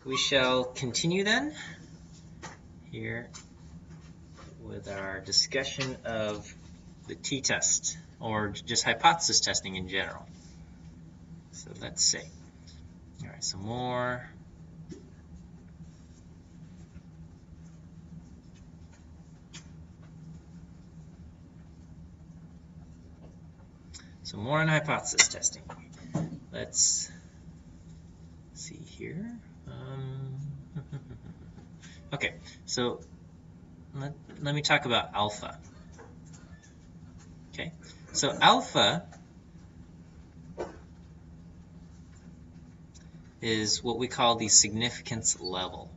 We shall continue then here with our discussion of the t-test, or just hypothesis testing in general. So let's see. All right, some more. So more on hypothesis testing. Let's see here. Okay, so let me talk about alpha. Okay, so alpha is what we call the significance level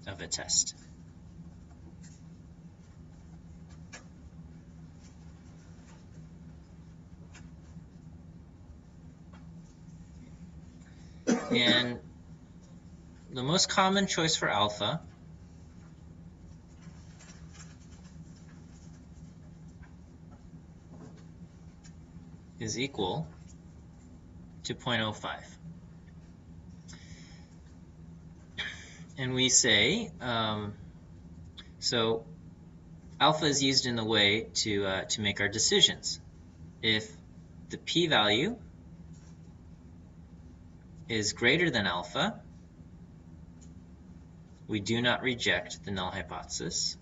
of a test. And the most common choice for alpha is equal to 0.05. And we say, so alpha is used in the way to make our decisions. If the p-value is greater than alpha, we do not reject the null hypothesis.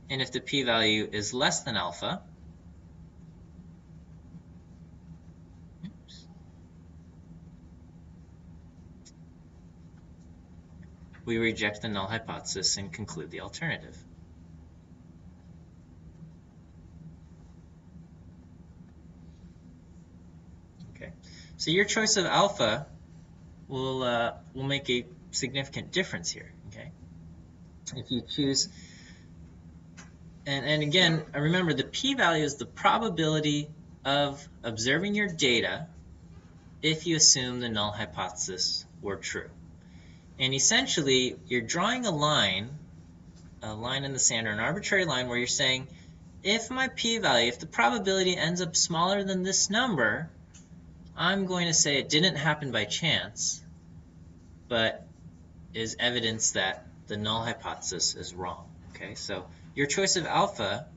And if the p-value is less than alpha, we reject the null hypothesis and conclude the alternative. Okay, so your choice of alpha will make a significant difference here. Okay, if you choose, and again, remember the p-value is the probability of observing your data if you assume the null hypothesis were true. And essentially, you're drawing a line in the sand, or an arbitrary line, where you're saying, if my p-value, if the probability ends up smaller than this number, I'm going to say it didn't happen by chance, but is evidence that the null hypothesis is wrong. Okay, so your choice of alpha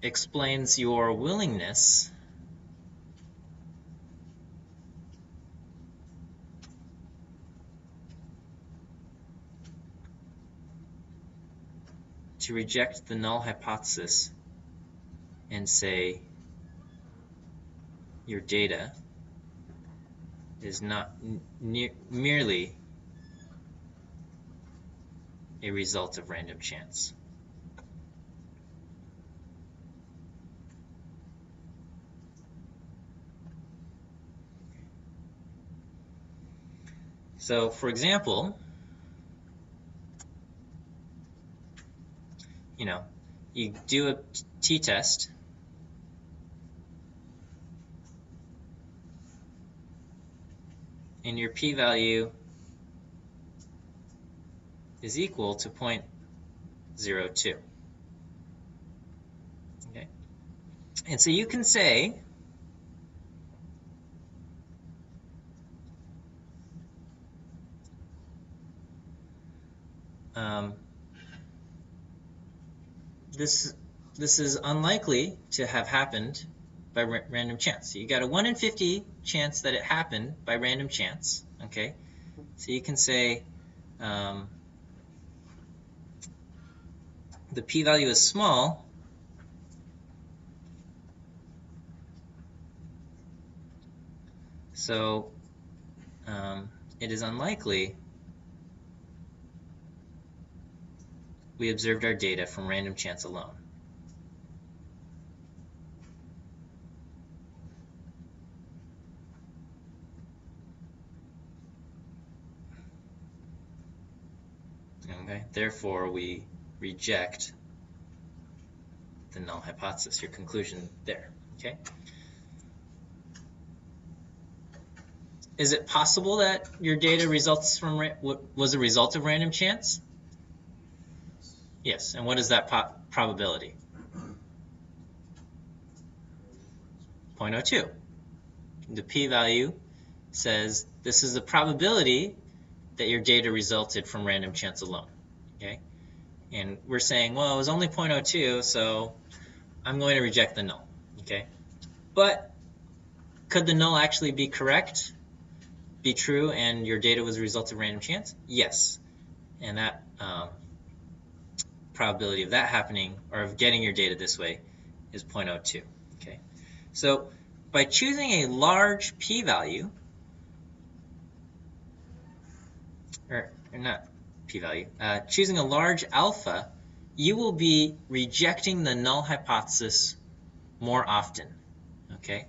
explains your willingness to reject the null hypothesis and say your data is not merely a result of random chance. So, for example, you do a t-test, and your p-value is equal to 0.02. Okay, and so you can say this is unlikely to have happened by random chance. So you got a 1 in 50 chance that it happened by random chance. Okay, so you can say the p-value is small, so it is unlikely we observed our data from random chance alone. Okay, therefore we reject the null hypothesis, your conclusion there. Okay. Is it possible that your data was a result of random chance? Yes. And what is that probability? 0.02. The p-value says this is the probability that your data resulted from random chance alone. Okay? And we're saying, well, it was only 0.02, so I'm going to reject the null. Okay? But could the null actually be correct, be true, and your data was a result of random chance? Yes. And that probability of that happening, or of getting your data this way, is 0.02. Okay? So by choosing a large p-value, or not p-value, choosing a large alpha, you will be rejecting the null hypothesis more often. Okay?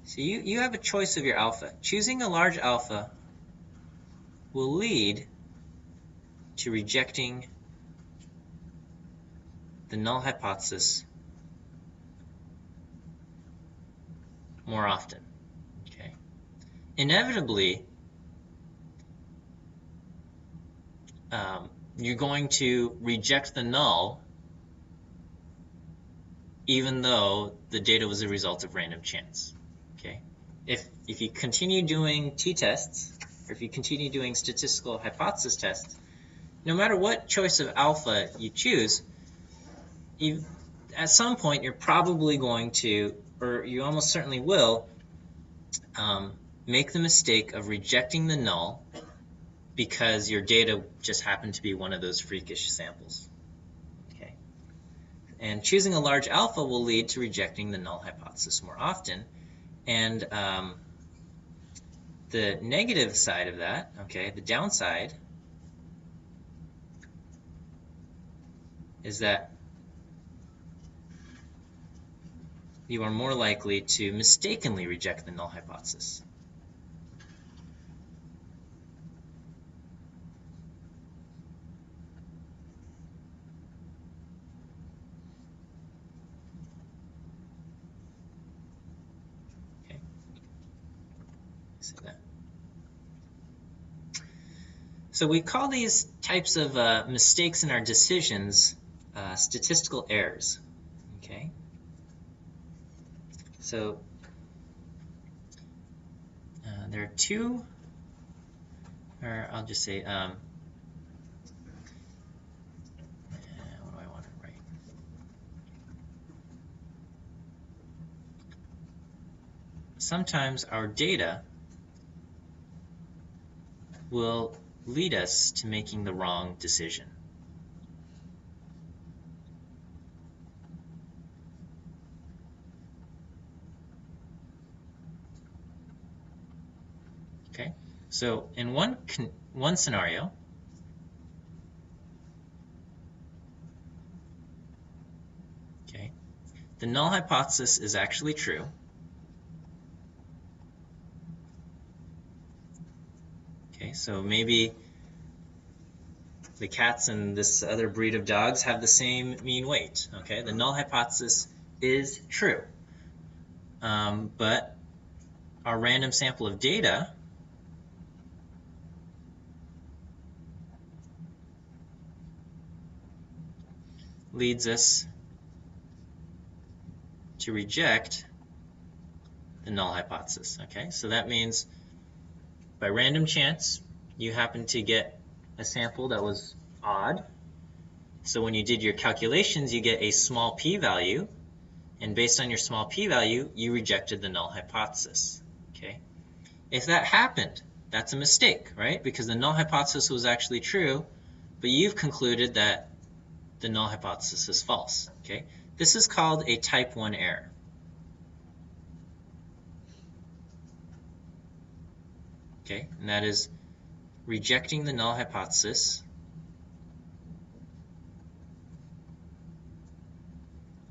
So you have a choice of your alpha. Choosing a large alpha will lead to rejecting the null hypothesis more often. Okay? Inevitably, you're going to reject the null even though the data was a result of random chance. Okay? If you continue doing t-tests, or if you continue doing statistical hypothesis tests, no matter what choice of alpha you choose, at some point you're probably going to, or you almost certainly will, make the mistake of rejecting the null because your data just happened to be one of those freakish samples. Okay? And choosing a large alpha will lead to rejecting the null hypothesis more often. And the negative side of that, okay, the downside, is that you are more likely to mistakenly reject the null hypothesis. Okay. Say that. So we call these types of mistakes in our decisions statistical errors. Okay. So there are two, or I'll just say, what do I want to write? Sometimes our data will lead us to making the wrong decision. Okay, so in one scenario, okay, the null hypothesis is actually true. Okay, so maybe the cats and this other breed of dogs have the same mean weight. Okay, the null hypothesis is true, but our random sample of data leads us to reject the null hypothesis. Okay, so that means by random chance you happen to get a sample that was odd. So when you did your calculations, you get a small p-value, and based on your small p-value, you rejected the null hypothesis. Okay, if that happened, that's a mistake, right? Because the null hypothesis was actually true, but you've concluded that the null hypothesis is false. Okay, this is called a type 1 error. Okay, and that is rejecting the null hypothesis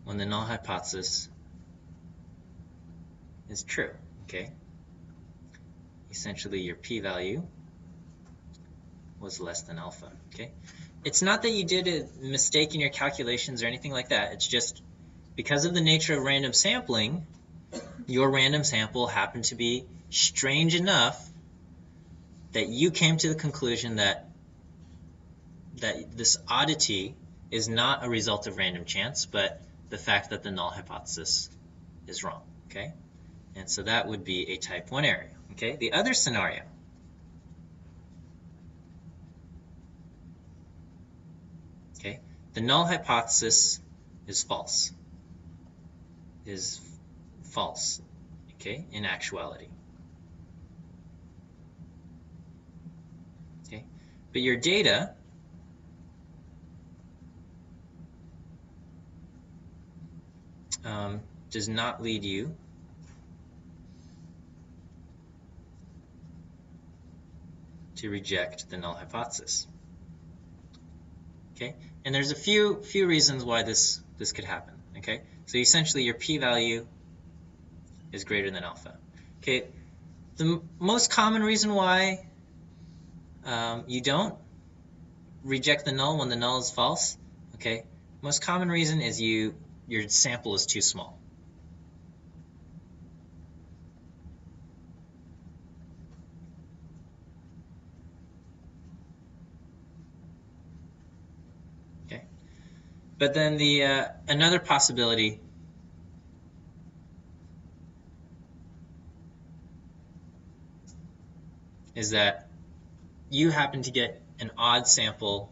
when the null hypothesis is true. Okay, essentially your p-value was less than alpha. Okay, it's not that you did a mistake in your calculations or anything like that. It's just because of the nature of random sampling, your random sample happened to be strange enough that you came to the conclusion that this oddity is not a result of random chance, but the fact that the null hypothesis is wrong. Okay? And so that would be a type 1 error. Okay? The other scenario the null hypothesis is false. Okay, in actuality. Okay, but your data does not lead you to reject the null hypothesis. Okay, and there's a few reasons why this could happen. Okay, so essentially your p-value is greater than alpha. Okay, the most common reason why you don't reject the null when the null is false, okay, most common reason is your sample is too small. Okay, but then the another possibility is that you happen to get an odd sample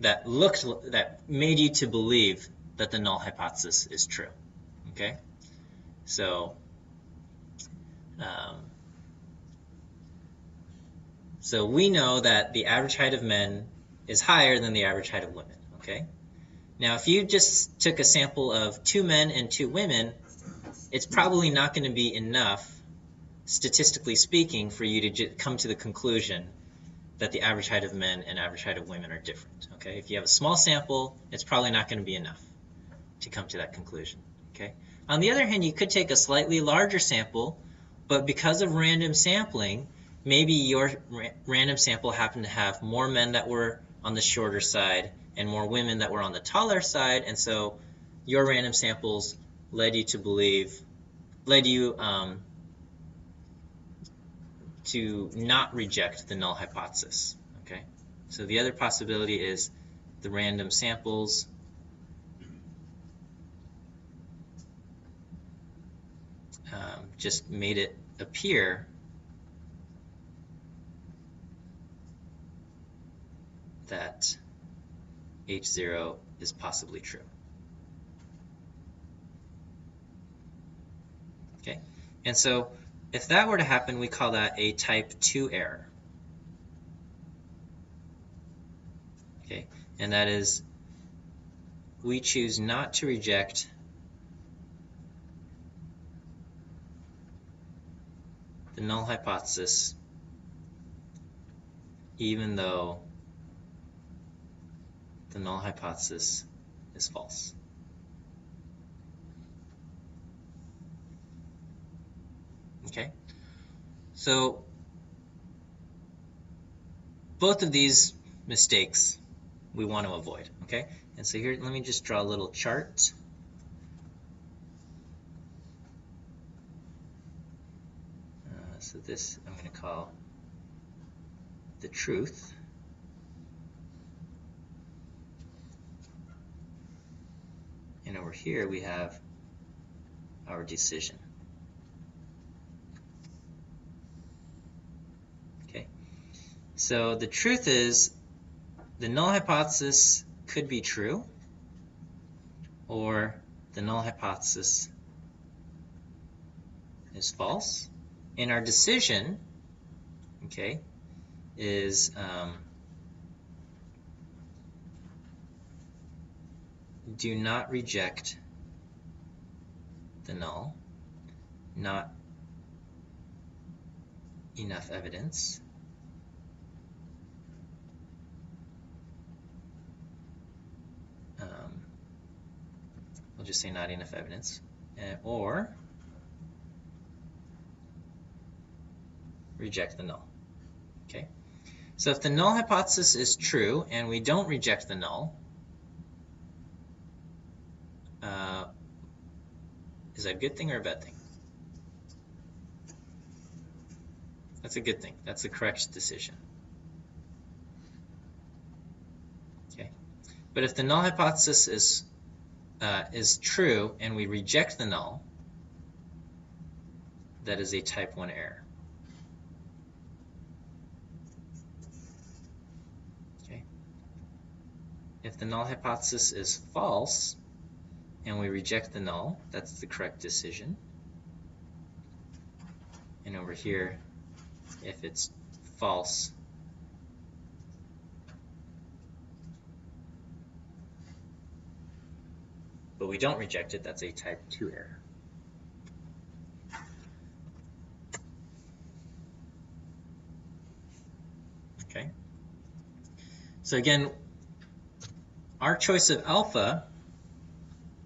that made you to believe that the null hypothesis is true. Okay, so so we know that the average height of men is higher than the average height of women. Okay, now if you just took a sample of 2 men and 2 women, it's probably not going to be enough, statistically speaking, for you to come to the conclusion that the average height of men and average height of women are different. Okay, if you have a small sample, it's probably not going to be enough to come to that conclusion. Okay, on the other hand, you could take a slightly larger sample, but because of random sampling, maybe your random sample happened to have more men that were on the shorter side and more women that were on the taller side, and so your random samples led you to not reject the null hypothesis. Okay, so the other possibility is the random samples just made it appear that H0 is possibly true. Okay, and so if that were to happen, we call that a type 2 error. Okay, and that is we choose not to reject the null hypothesis even though the null hypothesis is false. Okay, so both of these mistakes we want to avoid. Okay, and so here, let me just draw a little chart. So this I'm going to call the truth. And over here we have our decision. Okay, so the truth is the null hypothesis could be true, or the null hypothesis is false. And our decision, okay, is do not reject the null, not enough evidence, we'll just say not enough evidence, or reject the null. Okay, so if the null hypothesis is true and we don't reject the null, Is that a good thing or a bad thing? That's a good thing. That's the correct decision. Okay. But if the null hypothesis is true and we reject the null, that is a type 1 error. Okay. If the null hypothesis is false and we reject the null, that's the correct decision. And over here, if it's false, but we don't reject it, that's a type 2 error. Okay. So again, our choice of alpha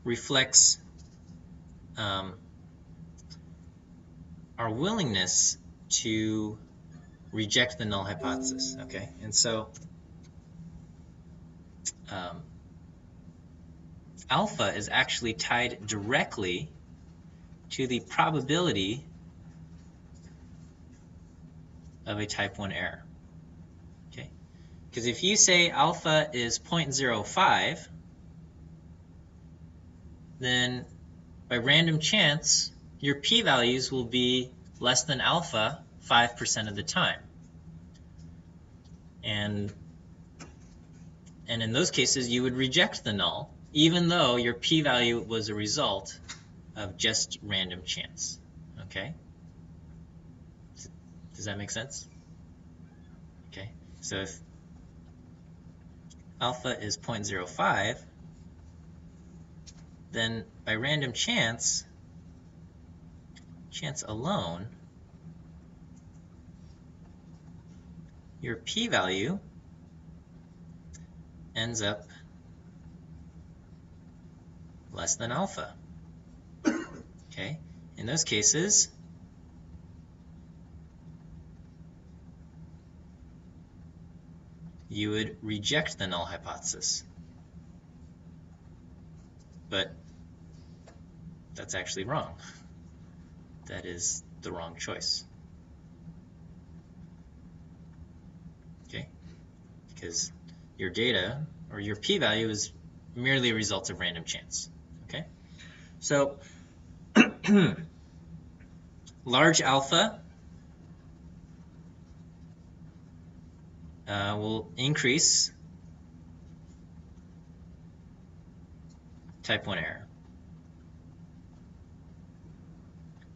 reflects our willingness to reject the null hypothesis. Okay, and so alpha is actually tied directly to the probability of a type 1 error. Okay, because if you say alpha is 0.05, then by random chance, your p-values will be less than alpha 5% of the time. And in those cases, you would reject the null, even though your p-value was a result of just random chance. Okay? Does that make sense? Okay, so if alpha is 0.05, then by random chance alone, your p-value ends up less than alpha. Okay, in those cases, you would reject the null hypothesis. But that's actually wrong. That is the wrong choice. Okay? Because your data, or your p-value, is merely a result of random chance. Okay? So, large alpha will increase type 1 error.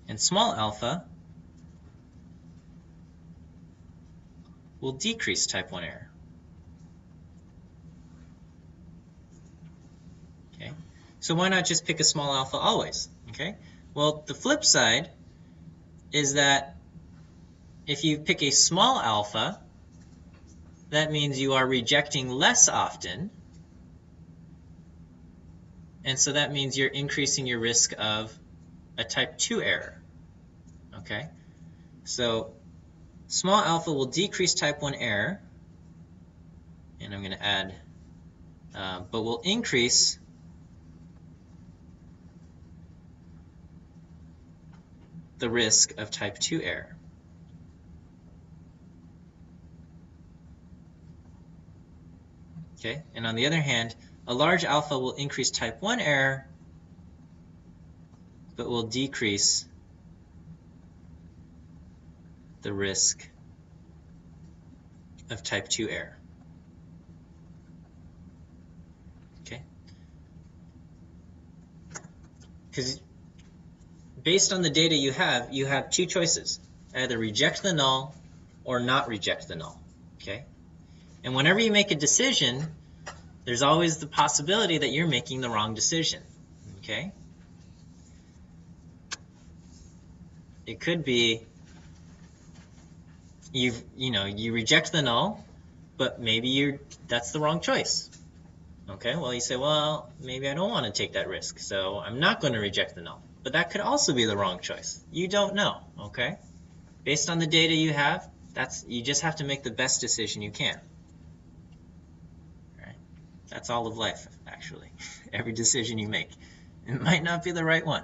And small alpha will decrease type 1 error. Okay, so why not just pick a small alpha always? Okay, well, the flip side is that if you pick a small alpha, that means you are rejecting less often, and so that means you're increasing your risk of a type 2 error. Okay, so small alpha will decrease type 1 error, and I'm going to add, but will increase the risk of type 2 error. Okay, and on the other hand, a large alpha will increase type 1 error, but will decrease the risk of type 2 error. Okay? Because based on the data you have two choices. Either reject the null or not reject the null. Okay? And whenever you make a decision, there's always the possibility that you're making the wrong decision. Okay? It could be you reject the null, but maybe that's the wrong choice. Okay, well, you say, well, maybe I don't want to take that risk, so I'm not going to reject the null. But that could also be the wrong choice. You don't know, okay? Based on the data you have, you just have to make the best decision you can. All right? That's all of life, actually. Every decision you make. It might not be the right one.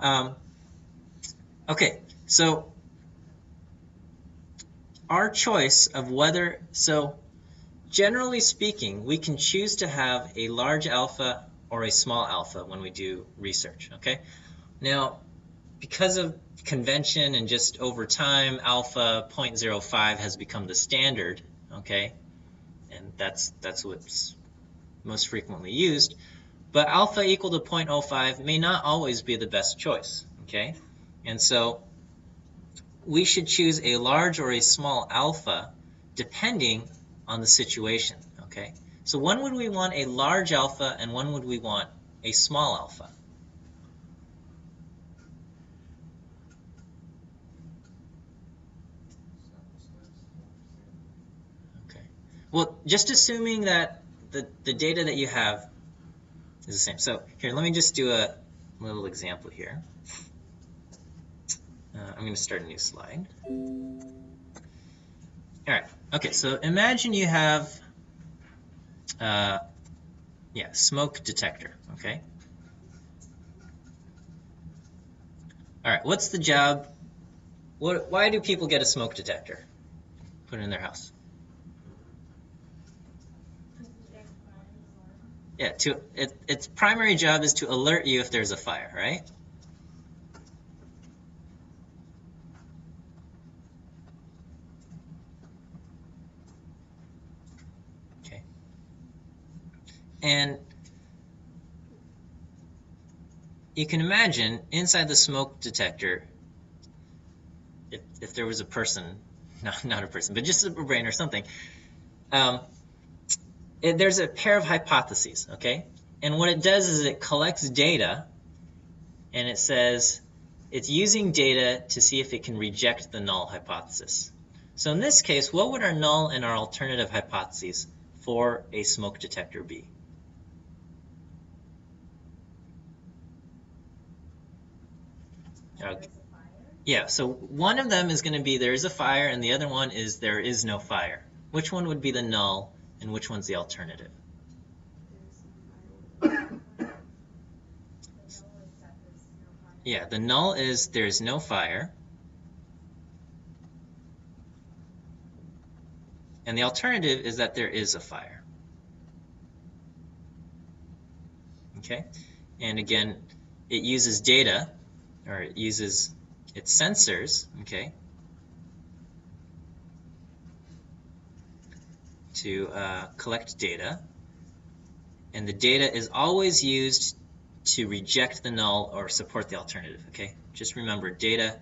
Okay, so our choice of whether, so generally speaking, we can choose to have a large alpha or a small alpha when we do research, okay? Now, because of convention and just over time, alpha 0.05 has become the standard, okay? And that's what's most frequently used. But alpha equal to 0.05 may not always be the best choice, okay? And so we should choose a large or a small alpha depending on the situation, okay? So when would we want a large alpha and when would we want a small alpha? Okay. Well, just assuming that the data that you have is the same. So here, let me just do a little example here. I'm going to start a new slide. All right. Okay, so imagine you have, smoke detector, okay? All right, what's the job? Why do people get a smoke detector put in their house? Yeah, its primary job is to alert you if there's a fire, right? Okay. And you can imagine inside the smoke detector, if there was a person, not a person, but just a brain or something, there's a pair of hypotheses, okay? And what it does is it collects data, and it says it's using data to see if it can reject the null hypothesis. So in this case, what would our null and our alternative hypotheses for a smoke detector be? Okay. Yeah, so one of them is going to be there is a fire, and the other one is there is no fire. Which one would be the null, and which one's the alternative? Yeah, the null is there's no fire, and the alternative is that there is a fire. Okay, and again, it uses data, or it uses its sensors, okay, to collect data, and the data is always used to reject the null or support the alternative, okay? Just remember, data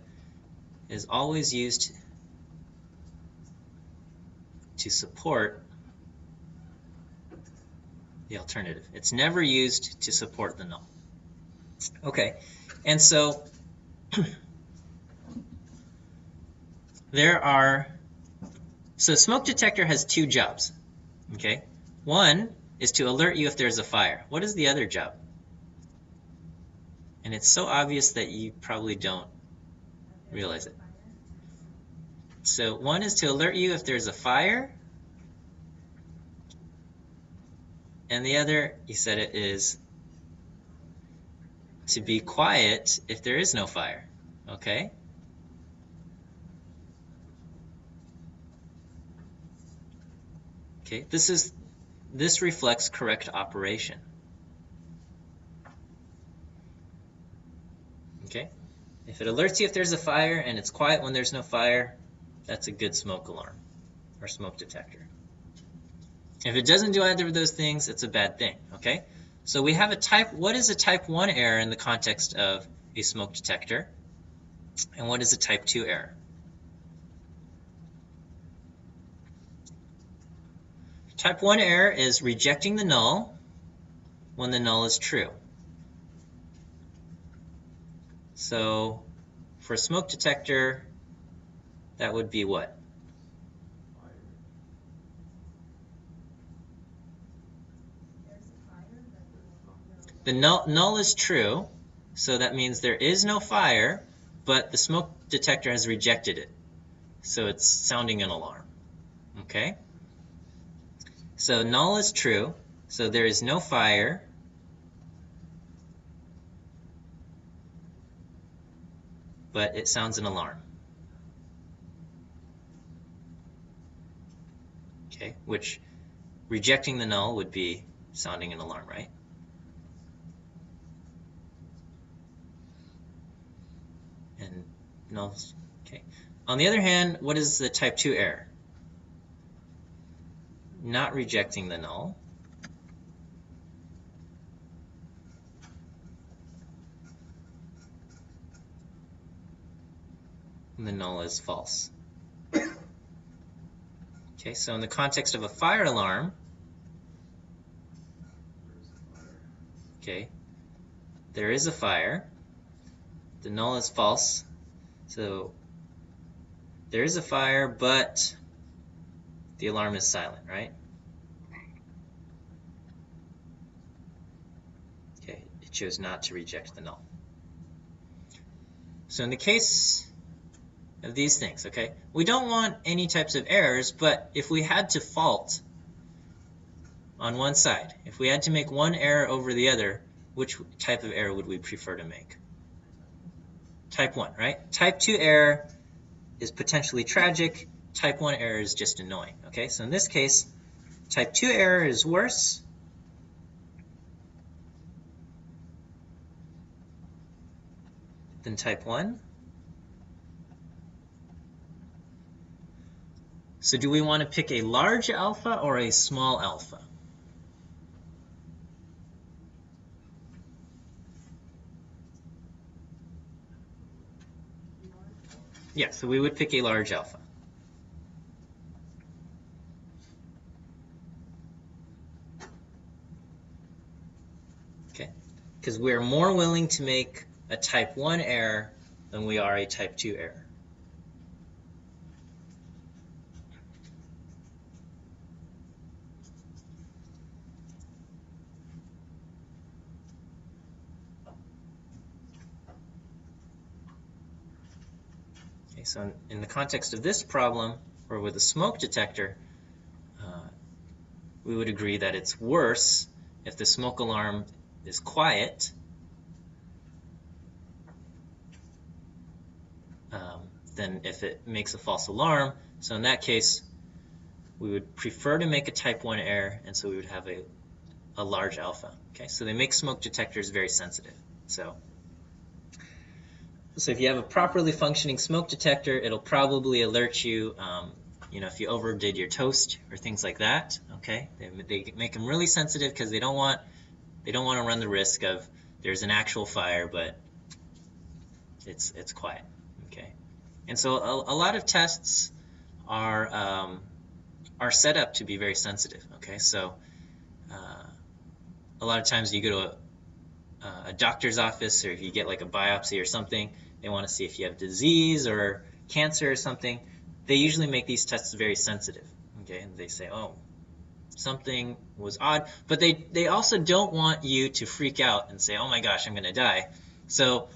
is always used to support the alternative. It's never used to support the null. Okay, and so so smoke detector has two jobs, okay? One is to alert you if there's a fire. What is the other job? And it's so obvious that you probably don't realize it. So one is to alert you if there's a fire, and the other, you said it is to be quiet if there is no fire, okay? Okay, this reflects correct operation. Okay, if it alerts you if there's a fire and it's quiet when there's no fire, that's a good smoke alarm or smoke detector. If it doesn't do either of those things, it's a bad thing, okay? So we have what is a type 1 error in the context of a smoke detector? And what is a type 2 error? Type 1 error is rejecting the null when the null is true. So for a smoke detector, that would be what? The null is true, so that means there is no fire, but the smoke detector has rejected it. So it's sounding an alarm. Okay? So null is true, so there is no fire. but it sounds an alarm. Okay, which rejecting the null would be sounding an alarm, right? And nulls, okay. On the other hand, what is the type 2 error? Not rejecting the null. And the null is false. Okay, so in the context of a fire alarm, okay, there is a fire. The null is false. So there is a fire, but the alarm is silent, right? Okay, it chose not to reject the null. So in the case of these things, okay, we don't want any types of errors, but if we had to fault on one side, if we had to make one error over the other, which type of error would we prefer to make? Type 1, right? Type 2 error is potentially tragic. Type 1 error is just annoying. Okay, so in this case, type 2 error is worse. Than type 1. So do we want to pick a large alpha or a small alpha? Yeah, so we would pick a large alpha. Okay, because we're more willing to make a type 1 error than we are a type 2 error. Okay, so in the context of this problem, or with a smoke detector, we would agree that it's worse if the smoke alarm is quiet than if it makes a false alarm. So in that case, we would prefer to make a type 1 error, and so we would have a large alpha. Okay, so they make smoke detectors very sensitive. So if you have a properly functioning smoke detector, it'll probably alert you, if you overdid your toast or things like that. Okay, they make them really sensitive because they don't want to run the risk of there's an actual fire, but it's quiet. Okay, and so a lot of tests are set up to be very sensitive. Okay, so a lot of times you go to a doctor's office, or if you get like a biopsy or something, they want to see if you have disease or cancer or something. They usually make these tests very sensitive. Okay, and they say, oh, something was odd, but they also don't want you to freak out and say, oh my gosh, I'm going to die. So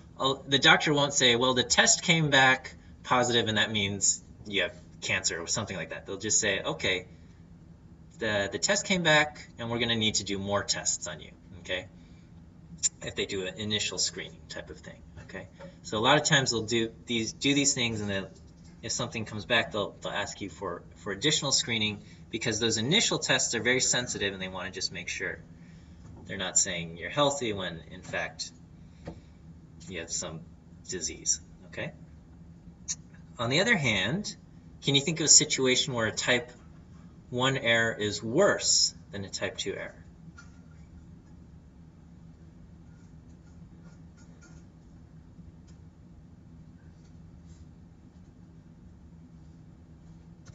the doctor won't say, well, the test came back positive and that means you have cancer or something like that. They'll just say, okay, the test came back and we're going to need to do more tests on you. Okay, if they do an initial screening type of thing. Okay, so a lot of times they'll do these things, and then if something comes back, they'll ask you for additional screening, because those initial tests are very sensitive and they want to just make sure they're not saying you're healthy when in fact you have some disease. Okay. On the other hand, can you think of a situation where a type 1 error is worse than a type 2 error?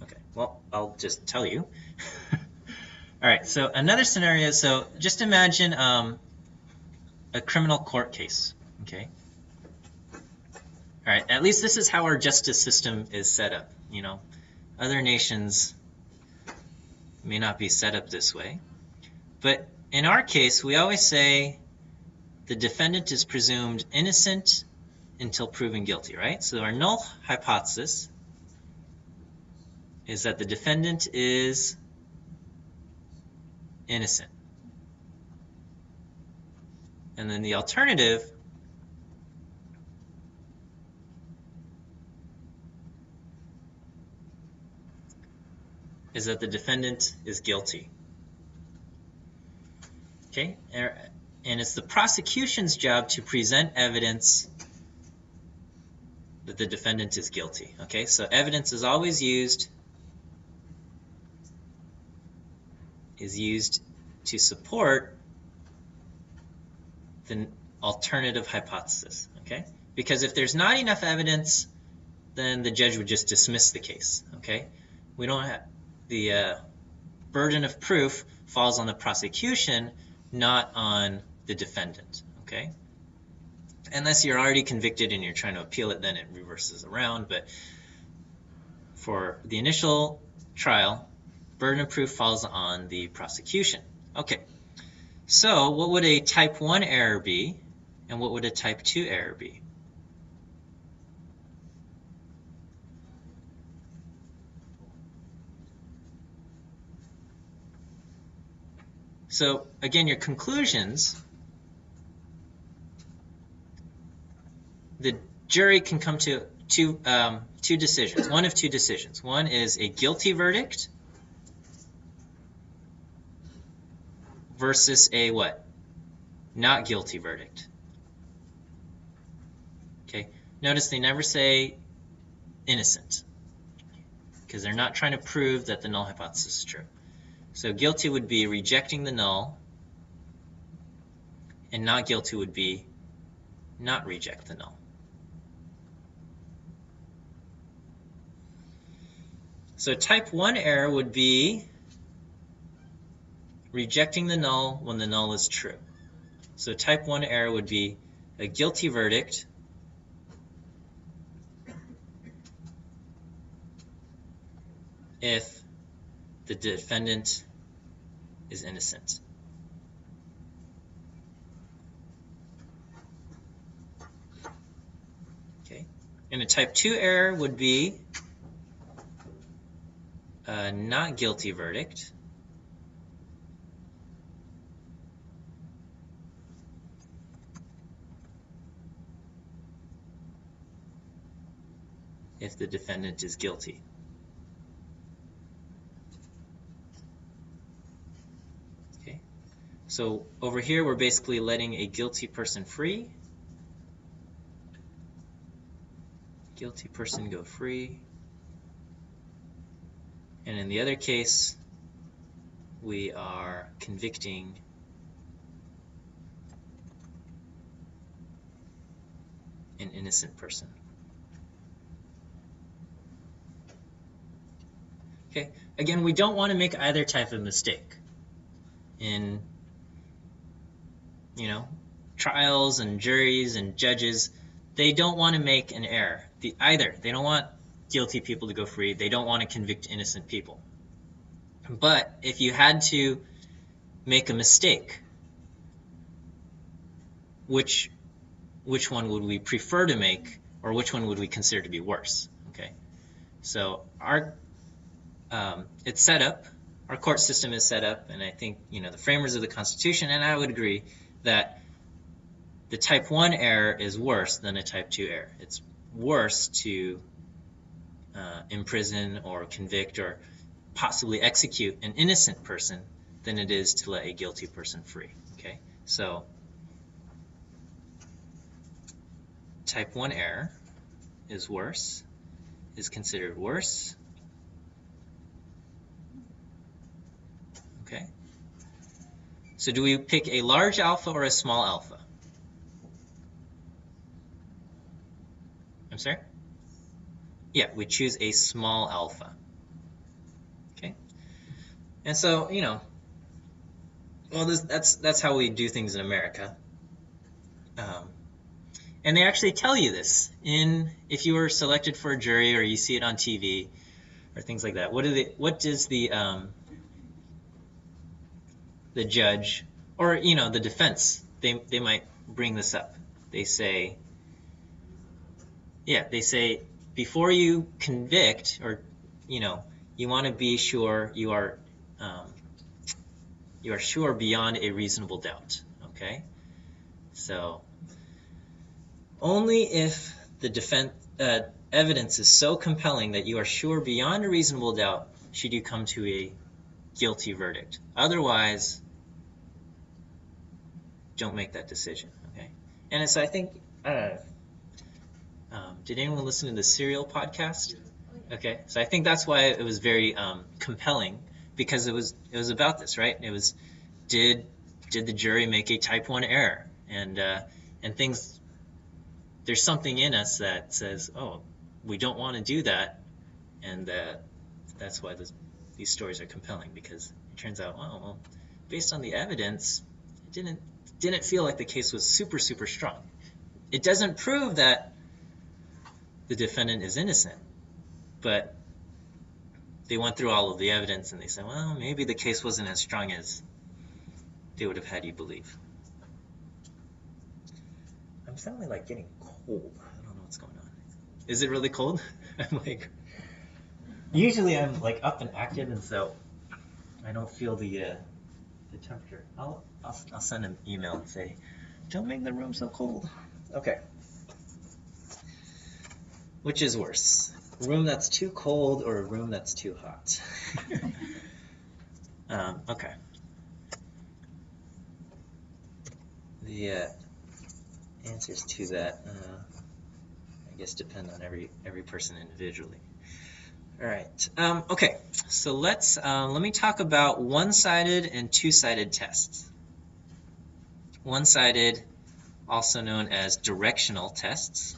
Okay, well, I'll just tell you. All right, so another scenario, so just imagine a criminal court case, okay? All right, at least this is how our justice system is set up, Other nations may not be set up this way. But in our case, we always say the defendant is presumed innocent until proven guilty, right? So our null hypothesis is that the defendant is innocent. And then the alternative is that the defendant is guilty. Okay? And it's the prosecution's job to present evidence that the defendant is guilty. Okay? So evidence is always used to support the alternative hypothesis. Okay? Because if there's not enough evidence, then the judge would just dismiss the case. Okay? We don't have the burden of proof falls on the prosecution, not on the defendant. Okay? Unless you're already convicted and you're trying to appeal it, then it reverses around. But for the initial trial, burden of proof falls on the prosecution. Okay, so what would a type 1 error be, and what would a type 2 error be? So again, your conclusions, the jury can come to two decisions, one of two decisions. One is a guilty verdict versus a what? Not guilty verdict. Okay, notice they never say innocent, because they're not trying to prove that the null hypothesis is true. So guilty would be rejecting the null, and not guilty would be not reject the null. So type 1 error would be rejecting the null when the null is true. So type 1 error would be a guilty verdict if the defendant is innocent. Okay. And a type 2 error would be a not guilty verdict if the defendant is guilty. Okay. So over here we're basically letting a guilty person free. Guilty person go free. And in the other case, we are convicting an innocent person. Okay, again, we don't want to make either type of mistake. In, trials and juries and judges, they don't want to make an error. Either. They don't want guilty people to go free. They don't want to convict innocent people. But if you had to make a mistake, which one would we prefer to make, or which one would we consider to be worse? Okay, so it's set up. Our court system is set up, and I think the framers of the Constitution, and I would agree that the type 1 error is worse than a type 2 error. It's worse to imprison or convict or possibly execute an innocent person than it is to let a guilty person free. Okay, so type 1 error is considered worse. Okay, so do we pick a large alpha or a small alpha? I'm sorry? Yeah, we choose a small alpha. Okay, and so that's how we do things in America. And they actually tell you this if you were selected for a jury or you see it on TV or things like that. What does the judge or the defense, they might bring this up. They say before you convict, or you want to be sure you are sure beyond a reasonable doubt. Okay, so only if the evidence is so compelling that you are sure beyond a reasonable doubt should you come to a guilty verdict. Otherwise, don't make that decision. Okay. And so I think, did anyone listen to the Serial podcast? Okay, so I think that's why it was very compelling, because it was about this, right? It was, did the jury make a type 1 error? And things, there's something in us that says, oh, we don't want to do that, and that's why these stories are compelling, because it turns out, oh, well, based on the evidence, it didn't feel like the case was super strong. It doesn't prove that the defendant is innocent, but they went through all of the evidence and they said, well, maybe the case wasn't as strong as they would have had you believe. I'm sounding like getting cold. I don't know what's going on. Is it really cold? I'm like, usually I'm like up and active, and so I don't feel the temperature. I'll send an email and say, don't make the room so cold. Okay. Which is worse, a room that's too cold or a room that's too hot? Okay. The answers to that, I guess, depend on every person individually. All right. Okay. So let me talk about one-sided and two-sided tests. One-sided, also known as directional tests,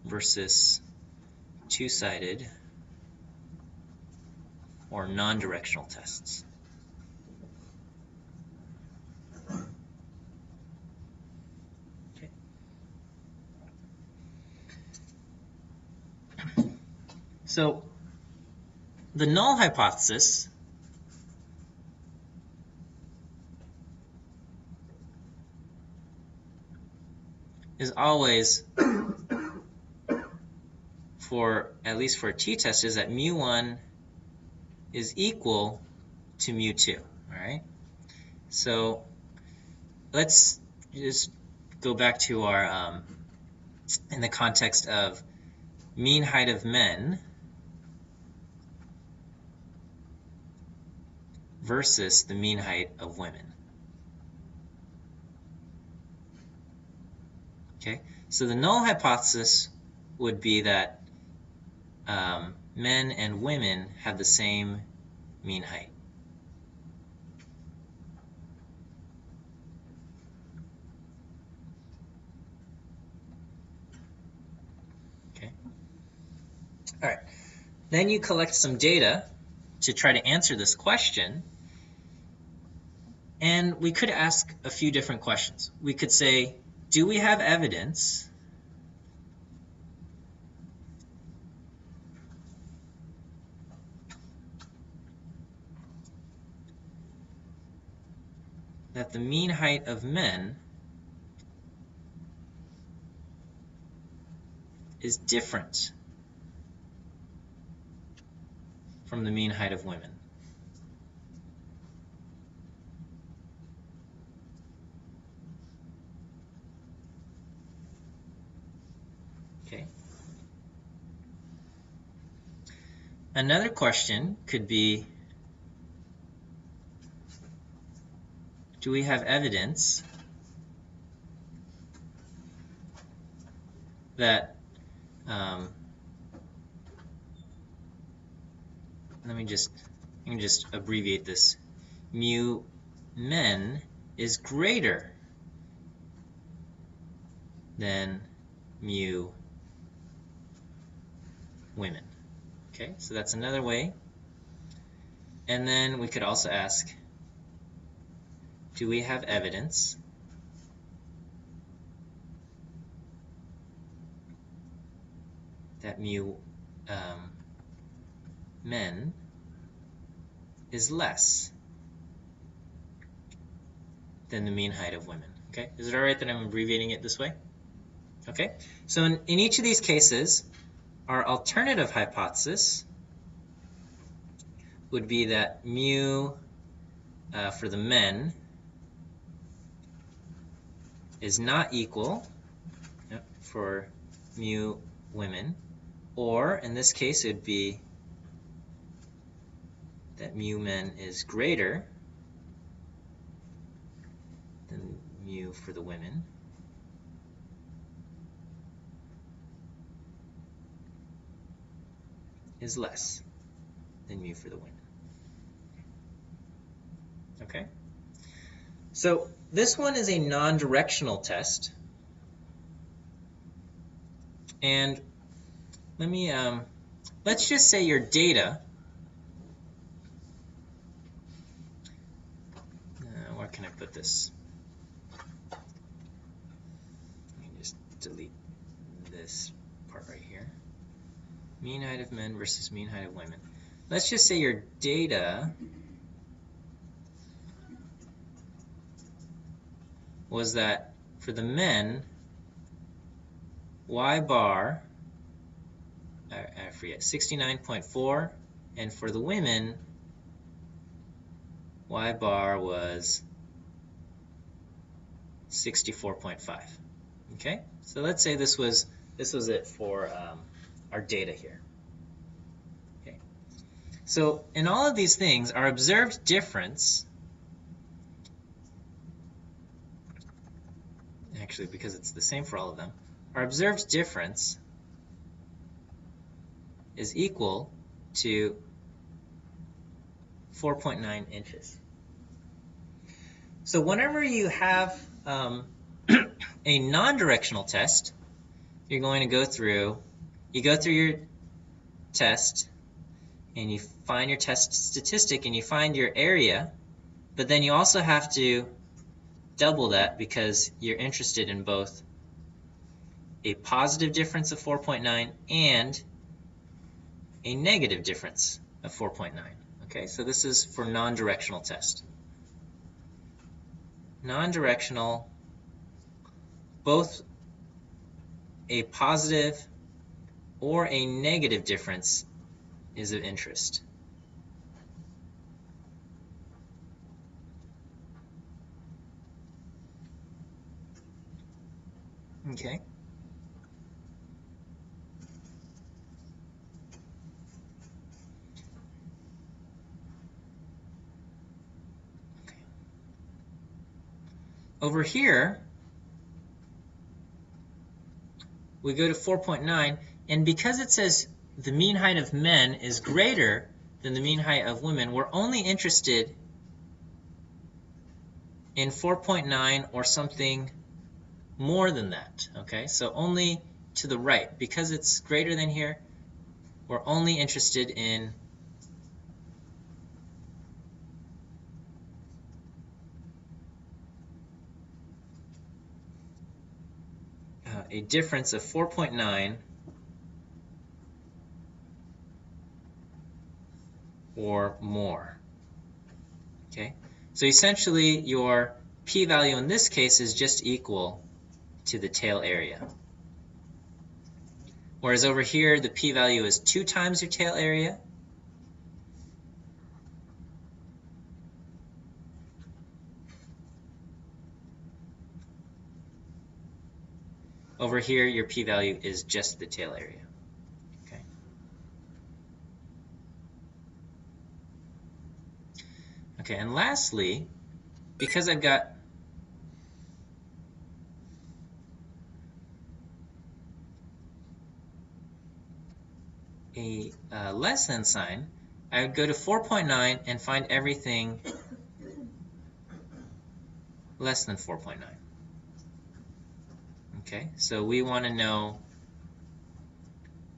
versus two-sided or non-directional tests. Okay. So the null hypothesis is always, at least for a t-test, is that mu1 is equal to mu2. All right. So let's just go back to our in the context of mean height of men versus the mean height of women. Okay. So the null hypothesis would be that men and women have the same mean height. Okay. All right. Then you collect some data to try to answer this question. And we could ask a few different questions. We could say, do we have evidence that the mean height of men is different from the mean height of women? Okay. Another question could be, do we have evidence that let me just abbreviate this. Mu men is greater than mu women. Okay, so that's another way. And then we could also ask, do we have evidence that mu men is less than the mean height of women? Okay, is it all right that I'm abbreviating it this way? Okay, so in each of these cases, our alternative hypothesis would be that mu for the men is not equal for mu women, or in this case it would be that mu men is greater than mu for the women. Is less than mu for the women. Okay? So this one is a non-directional test. And let me, let's just say your data, where can I put this? Let me just delete this part right here. Mean height of men versus mean height of women. Let's just say your data was that for the men, Y bar, I forget, 69.4, and for the women, Y bar was 64.5. Okay, so let's say this was it for our data here. Okay, so in all of these things, our observed difference, actually because it's the same for all of them, our observed difference is equal to 4.9 inches. So whenever you have a non-directional test, you're going to go through your test, and you find your test statistic, and you find your area, but then you also have to double that because you're interested in both a positive difference of 4.9 and a negative difference of 4.9. Okay, so this is for non-directional test. Non-directional, both a positive or a negative difference is of interest. Okay. Over here, we go to 4.9, and because it says the mean height of men is greater than the mean height of women, we're only interested in 4.9 or something more than that. Okay, so only to the right. Because it's greater than here, we're only interested in a difference of 4.9 or more. Okay, so essentially your p-value in this case is just equal to the tail area. Whereas over here, the p-value is 2 times your tail area. Over here, your p-value is just the tail area. Okay. Okay, and lastly, because I've got a less than sign, I would go to 4.9 and find everything less than 4.9. Okay, so we want to know,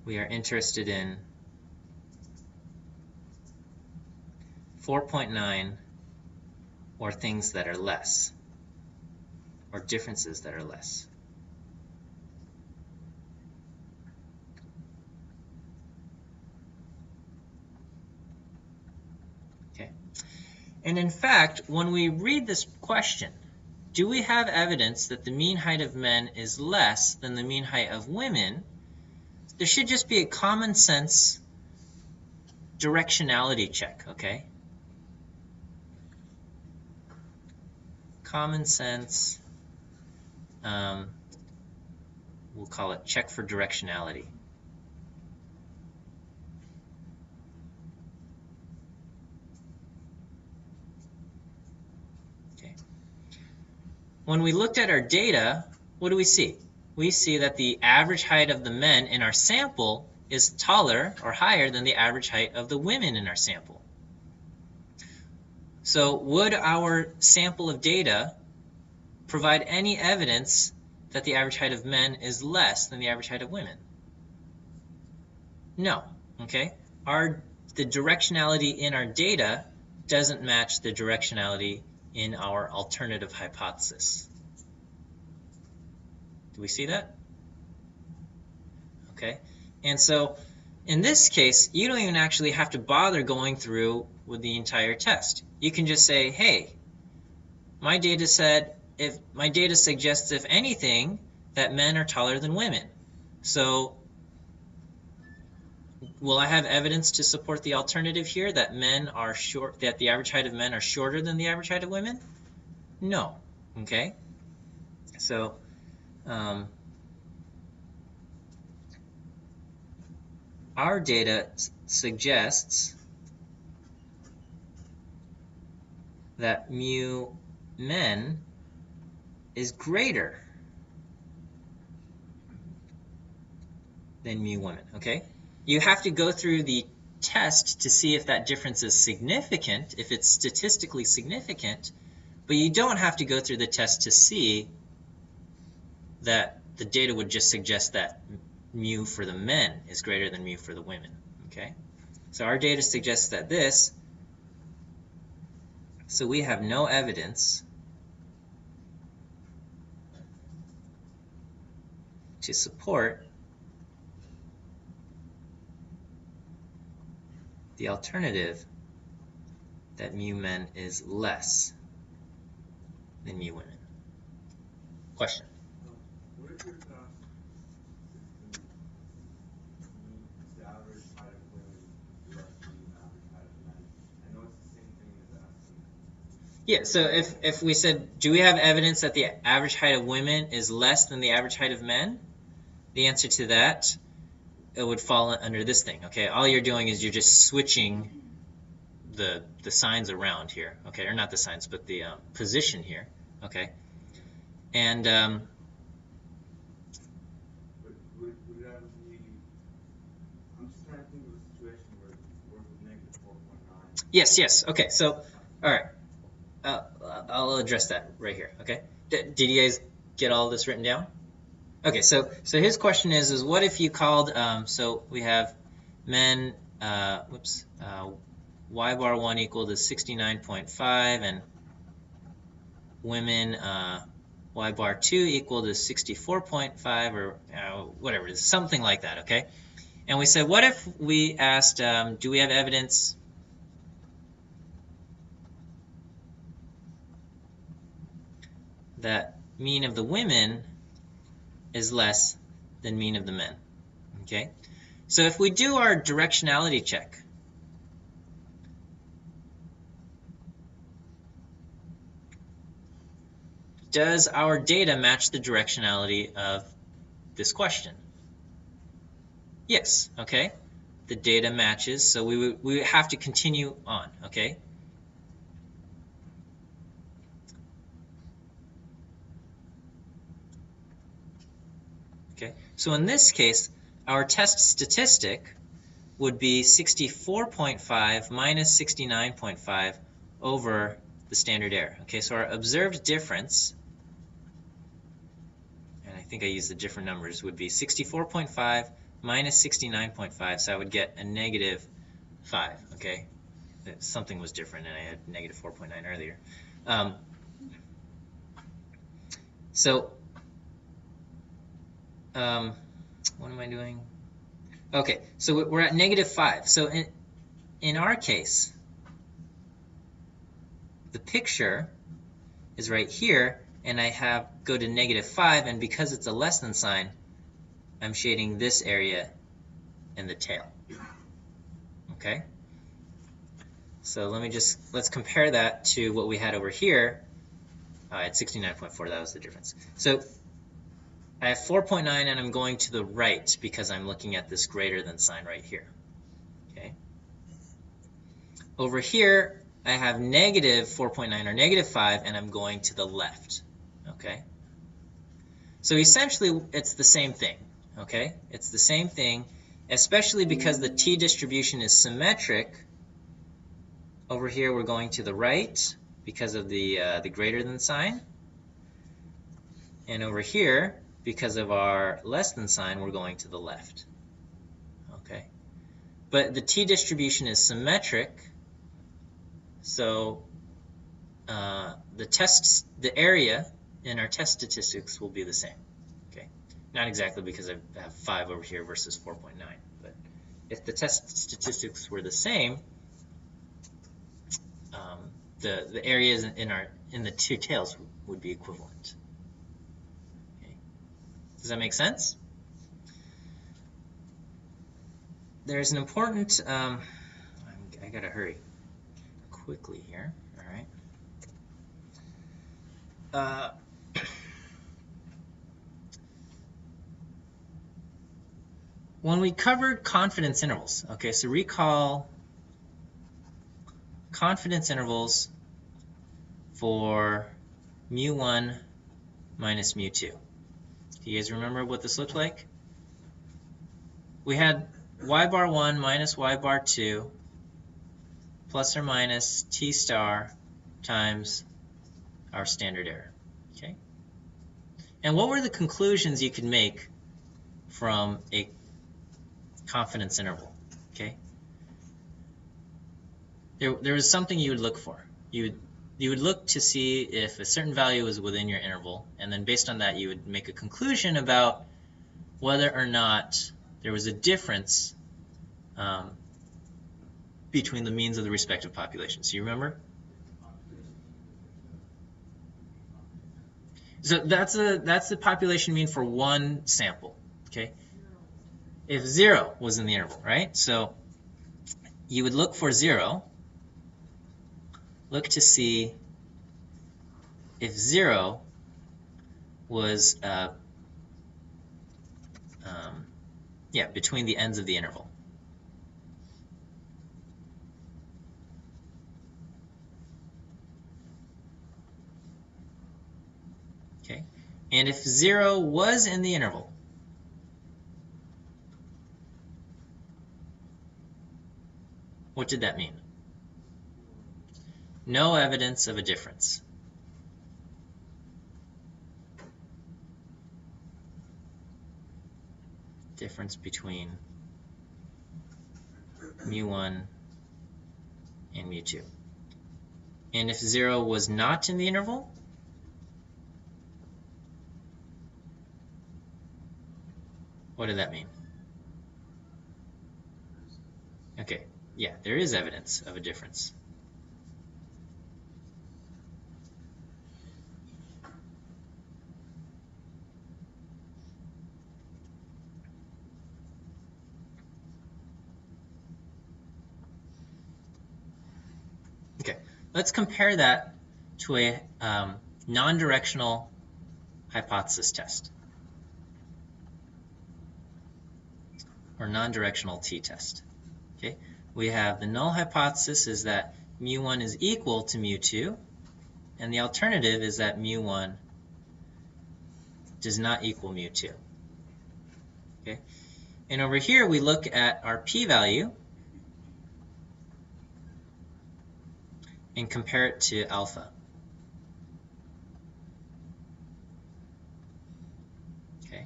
we are interested in 4.9 or things that are less, or differences that are less. Okay, and in fact, when we read this question, do we have evidence that the mean height of men is less than the mean height of women? There should just be a common sense directionality check, okay? Common sense, we'll call it check for directionality. Okay. When we looked at our data, what do we see? We see that the average height of the men in our sample is taller or higher than the average height of the women in our sample. So would our sample of data provide any evidence that the average height of men is less than the average height of women? No. Okay? The directionality in our data doesn't match the directionality in our alternative hypothesis. Do we see that? Okay. And so in this case, you don't even actually have to bother going through with the entire test. You can just say, hey, my data suggests, if anything, that men are taller than women. So will I have evidence to support the alternative here, that that the average height of men are shorter than the average height of women? No. Okay. So our data suggests that mu men is greater than mu women. Okay? You have to go through the test to see if that difference is significant, if it's statistically significant, but you don't have to go through the test to see that the data would just suggest that mu for the men is greater than mu for the women. Okay? So our data suggests that this, so we have no evidence to support the alternative that mu men is less than mu women. Question? What if your task is the average height of women less than the average height of men? I know it's the same thing as asking. Yeah, so if we said, do we have evidence that the average height of women is less than the average height of men? The answer to that, it would fall under this thing. Okay, all you're doing is you're just switching the signs around here. Okay, or not the signs, but the position here. Okay, and But would it ever be? I'm just trying to think of a situation where it works with -4.9. yes. Okay, so all right, I'll address that right here. Okay, did you guys get all this written down? Okay, so his question is what if you called, so we have men, y bar 1 equal to 69.5, and women, y bar 2 equal to 64.5, or whatever it is, something like that, okay? And we said, what if we asked, do we have evidence that mean of the women is less than mean of the men? Okay, so if we do our directionality check, does our data match the directionality of this question? Yes. Okay, the data matches, so we would have to continue on. Okay. Okay, so in this case, our test statistic would be 64.5 minus 69.5 over the standard error. Okay, so our observed difference, and I think I used the different numbers, would be 64.5 minus 69.5, so I would get a -5. Okay, something was different, and I had -4.9 earlier. What am I doing? Okay, so we're at -5. So in our case, the picture is right here, and I go to -5, and because it's a less than sign, I'm shading this area and the tail. Okay? So let's compare that to what we had over here at 69.4. That was the difference. So I have 4.9 and I'm going to the right because I'm looking at this greater than sign right here. Okay. Over here, I have negative 4.9 or negative 5 and I'm going to the left. Okay. So essentially, it's the same thing. Okay. It's the same thing, especially because the t-distribution is symmetric. Over here, we're going to the right because of the greater than sign. And over here, because of our less than sign, we're going to the left. Okay. But the t-distribution is symmetric, so the area in our test statistics will be the same. Okay. Not exactly because I have 5 over here versus 4.9, but if the test statistics were the same, the areas in the two tails would be equivalent. Okay. Does that make sense? There's an important, I gotta hurry quickly here, all right. When we covered confidence intervals, okay, so recall confidence intervals for mu1 minus mu2. Do you guys remember what this looked like? We had y bar 1 minus y bar 2 plus or minus t star times our standard error. Okay? And what were the conclusions you could make from a confidence interval? Okay? There was something you would look for. You would look to see if a certain value was within your interval, and then based on that you would make a conclusion about whether or not there was a difference between the means of the respective populations. Do you remember? So that's the population mean for one sample. Okay. If 0 was in the interval, right? So you would look for 0. Look to see if 0 was between the ends of the interval. Okay. And if 0 was in the interval, what did that mean? No evidence of a difference. Difference between mu1 and mu2. And if 0 was not in the interval, what did that mean? Okay, yeah, there is evidence of a difference. Okay, let's compare that to a non-directional hypothesis test or non-directional t-test. Okay, we have the null hypothesis is that mu1 is equal to mu2, and the alternative is that mu1 does not equal mu2. Okay, and over here we look at our p-value and compare it to alpha. Okay,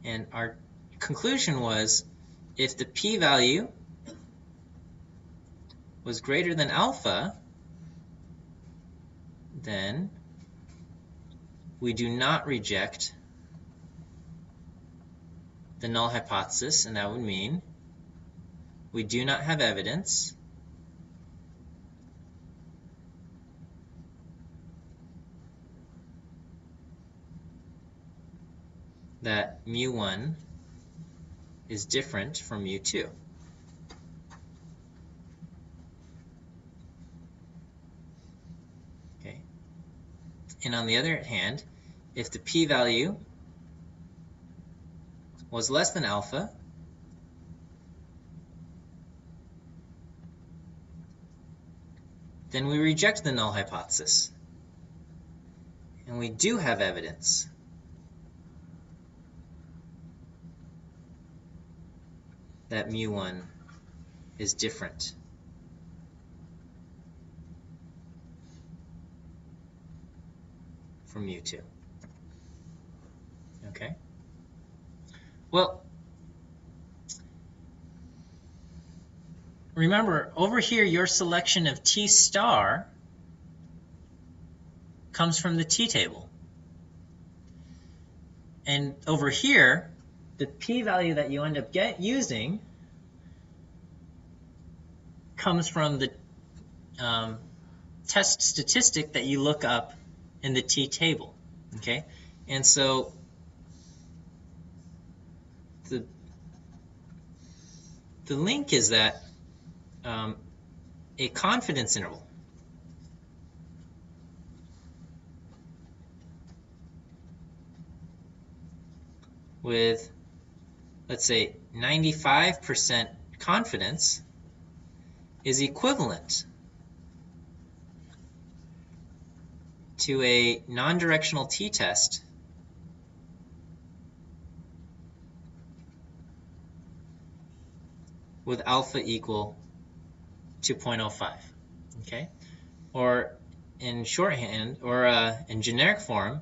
and our conclusion was if the p-value was greater than alpha, then we do not reject the null hypothesis, and that would mean we do not have evidence that mu1 is different from mu2. Okay. And on the other hand, if the p-value was less than alpha, then we reject the null hypothesis. And we do have evidence that mu1 is different from mu2. Okay? Well, remember, over here, your selection of T star comes from the T table. And over here, the p-value that you end up using comes from the test statistic that you look up in the T table. Okay? And so the link is that a confidence interval with, let's say, 95% confidence is equivalent to a non-directional t-test with alpha equal to 0.05. Okay? Or in shorthand, or in generic form,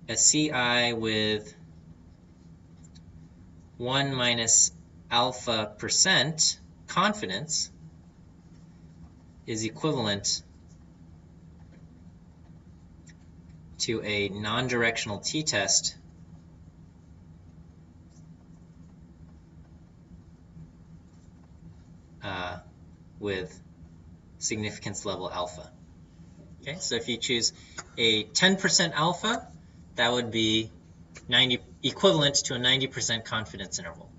a CI with 1 minus alpha percent confidence is equivalent to a non-directional t-test with significance level alpha. Okay, so if you choose a 10% alpha, that would be equivalent to a 90% confidence interval.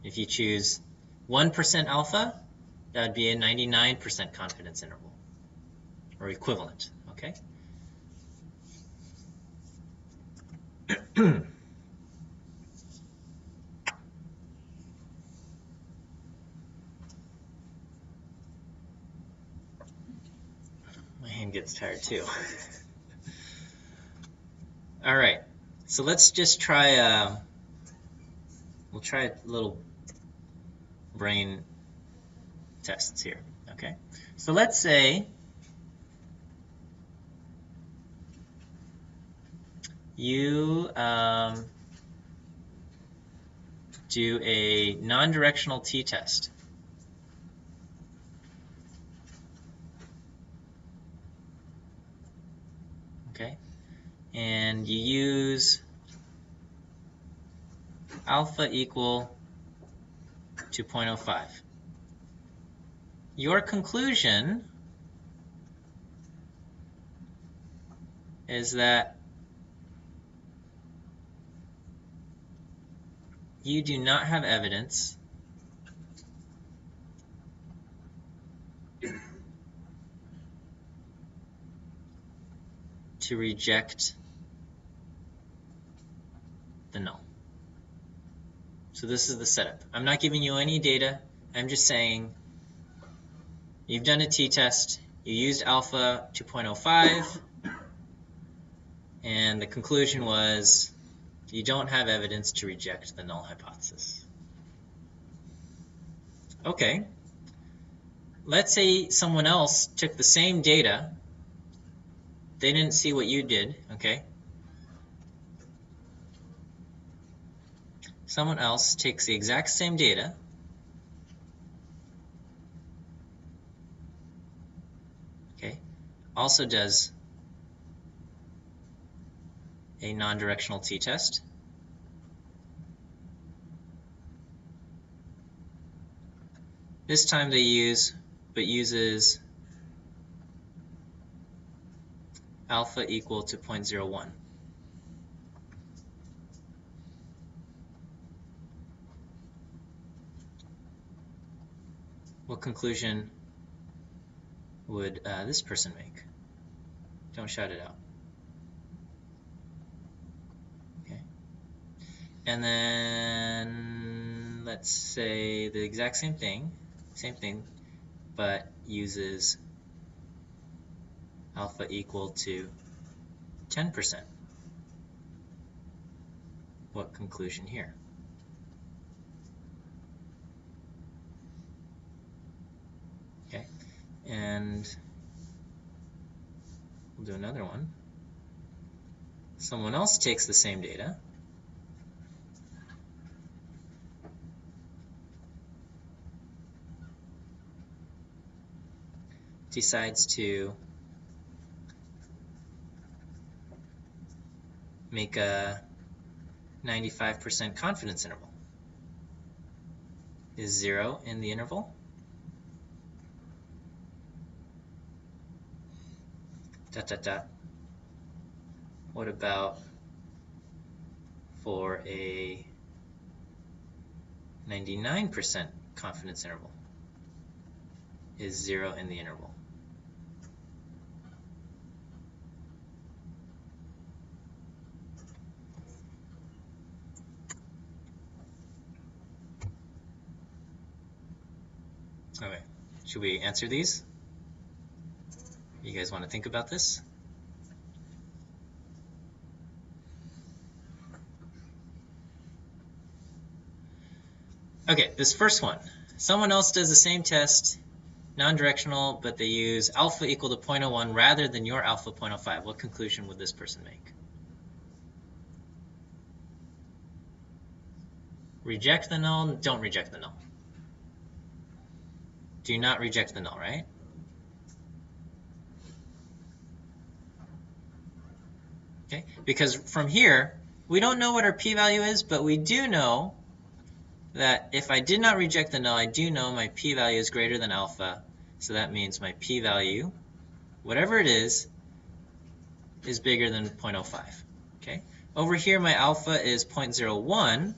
If you choose 1% alpha, that would be a 99% confidence interval, or equivalent. Okay. My hand gets tired too. All right, so let's just try. We'll try a little brain tests here. Okay, so let's say you do a non-directional t-test. Okay, and you use alpha equal to 0.05. Your conclusion is that you do not have evidence to reject the null. So this is the setup. I'm not giving you any data. I'm just saying you've done a t-test, you used alpha 2.05, and the conclusion was you don't have evidence to reject the null hypothesis. Okay, let's say someone else took the same data. They didn't see what you did, okay? Someone else takes the exact same data, okay, also does a non-directional t-test. This time they uses alpha equal to 0.01. What conclusion would this person make? Don't shout it out. Okay. And then let's say the exact same thing, but uses alpha equal to 10%. What conclusion here? Okay, and we'll do another one. Someone else takes the same data, decides to make a 95% confidence interval. Is 0 in the interval? Dot, dot, dot. What about for a 99% confidence interval? Is 0 in the interval? Okay, should we answer these? You guys want to think about this? Okay, this first one. Someone else does the same test, non-directional, but they use alpha equal to 0.01 rather than your alpha 0.05. What conclusion would this person make? Reject the null, don't reject the null. Do not reject the null, right? Okay, because from here, we don't know what our p-value is, but we do know that if I did not reject the null, I do know my p-value is greater than alpha. So that means my p-value, whatever it is bigger than 0.05. Okay. Over here, my alpha is 0.01.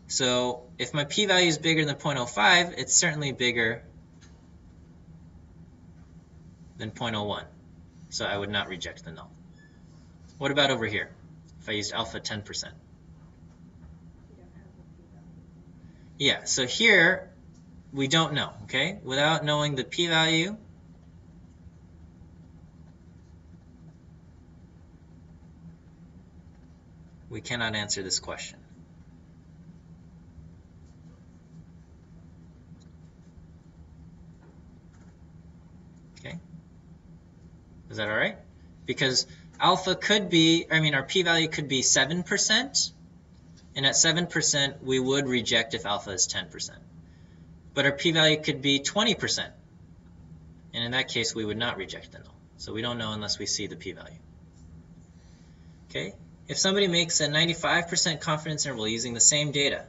So if my p-value is bigger than 0.05, it's certainly bigger than 0.01. So I would not reject the null. What about over here? If I used alpha 10%. Yeah, so here we don't know, okay? Without knowing the p-value, we cannot answer this question. Okay? Is that all right? Because alpha could be, our p-value could be 7%, and at 7% we would reject if alpha is 10%. But our p-value could be 20%, and in that case we would not reject the null. So we don't know unless we see the p-value. Okay? If somebody makes a 95% confidence interval using the same data,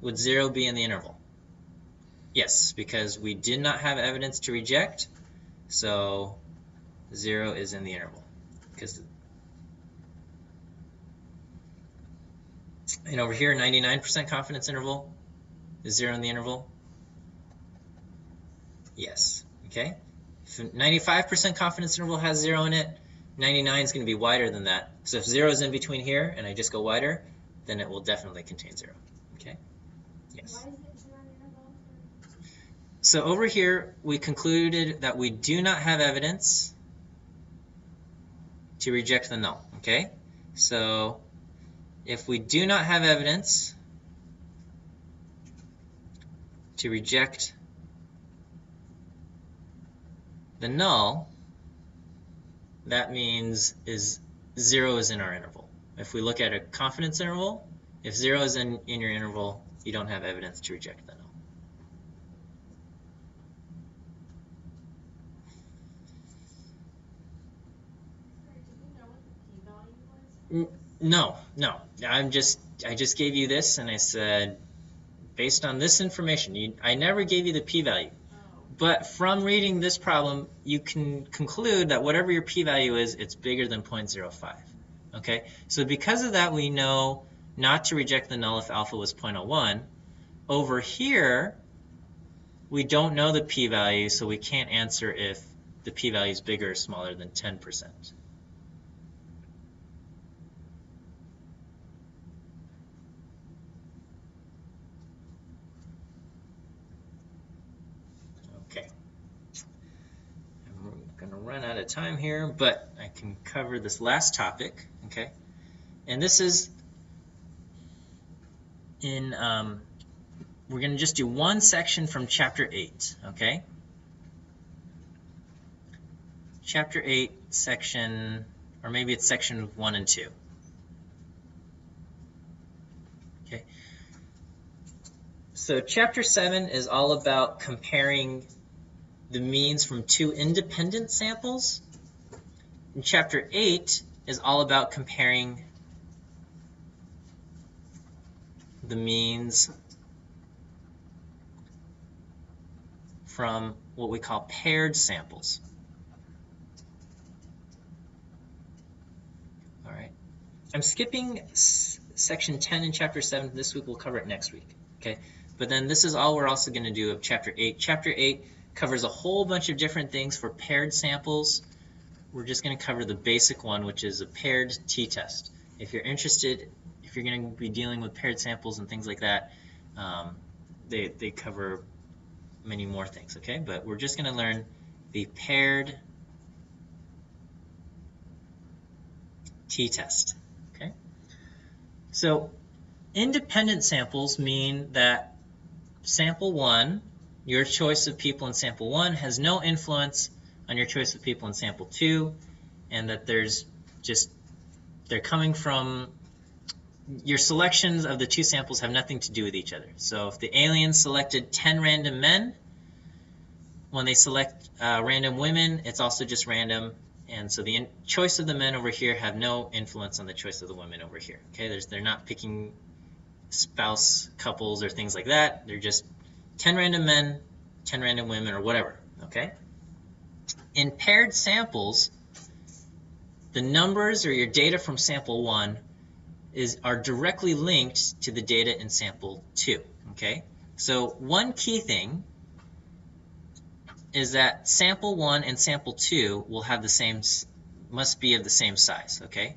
would 0 be in the interval? Yes, because we did not have evidence to reject, so 0 is in the interval. And over here, 99% confidence interval, is 0 in the interval? Yes. Okay? If 95% confidence interval has 0 in it, 99 is going to be wider than that. So if 0 is in between here and I just go wider, then it will definitely contain 0. Okay? Yes. Why is it 0 in the interval? So over here, we concluded that we do not have evidence to reject the null. Okay? So if we do not have evidence to reject the null, that means 0 is in our interval. If we look at a confidence interval, if 0 is in your interval, you don't have evidence to reject the null. Sorry, did we know what the p-value was? No. I just gave you this, and I said, based on this information, I never gave you the p-value. But from reading this problem, you can conclude that whatever your p-value is, it's bigger than 0.05. Okay? So because of that, we know not to reject the null if alpha was 0.01. Over here, we don't know the p-value, so we can't answer if the p-value is bigger or smaller than 10%. Okay. I'm going to run out of time here, but I can cover this last topic. Okay. And this is in, we're going to just do one section from Chapter 8. Okay. Chapter 8, section, or maybe it's section 1 and 2. Okay. So Chapter 7 is all about comparing the means from two independent samples. And Chapter 8 is all about comparing the means from what we call paired samples. All right. I'm skipping section 10 in Chapter 7 this week. We'll cover it next week. Okay. But then this is all we're also going to do of Chapter 8. Chapter 8 covers a whole bunch of different things for paired samples. We're just going to cover the basic one, which is a paired t-test. If you're interested, if you're going to be dealing with paired samples and things like that, they cover many more things, okay? But we're just going to learn the paired t-test, okay? So independent samples mean that sample 1, your choice of people in sample 1 has no influence on your choice of people in sample 2, and that they're coming from, your selections of the two samples have nothing to do with each other. So if the aliens selected 10 random men, when they select random women, it's also just random. And so the choice of the men over here have no influence on the choice of the women over here. Okay, they're not picking spouse couples or things like that. They're just 10 random men, 10 random women, or whatever. Okay. In paired samples, the numbers or your data from sample 1 are directly linked to the data in sample 2. Okay, so one key thing is that sample 1 and sample 2 will have the same, must be of the same size. Okay.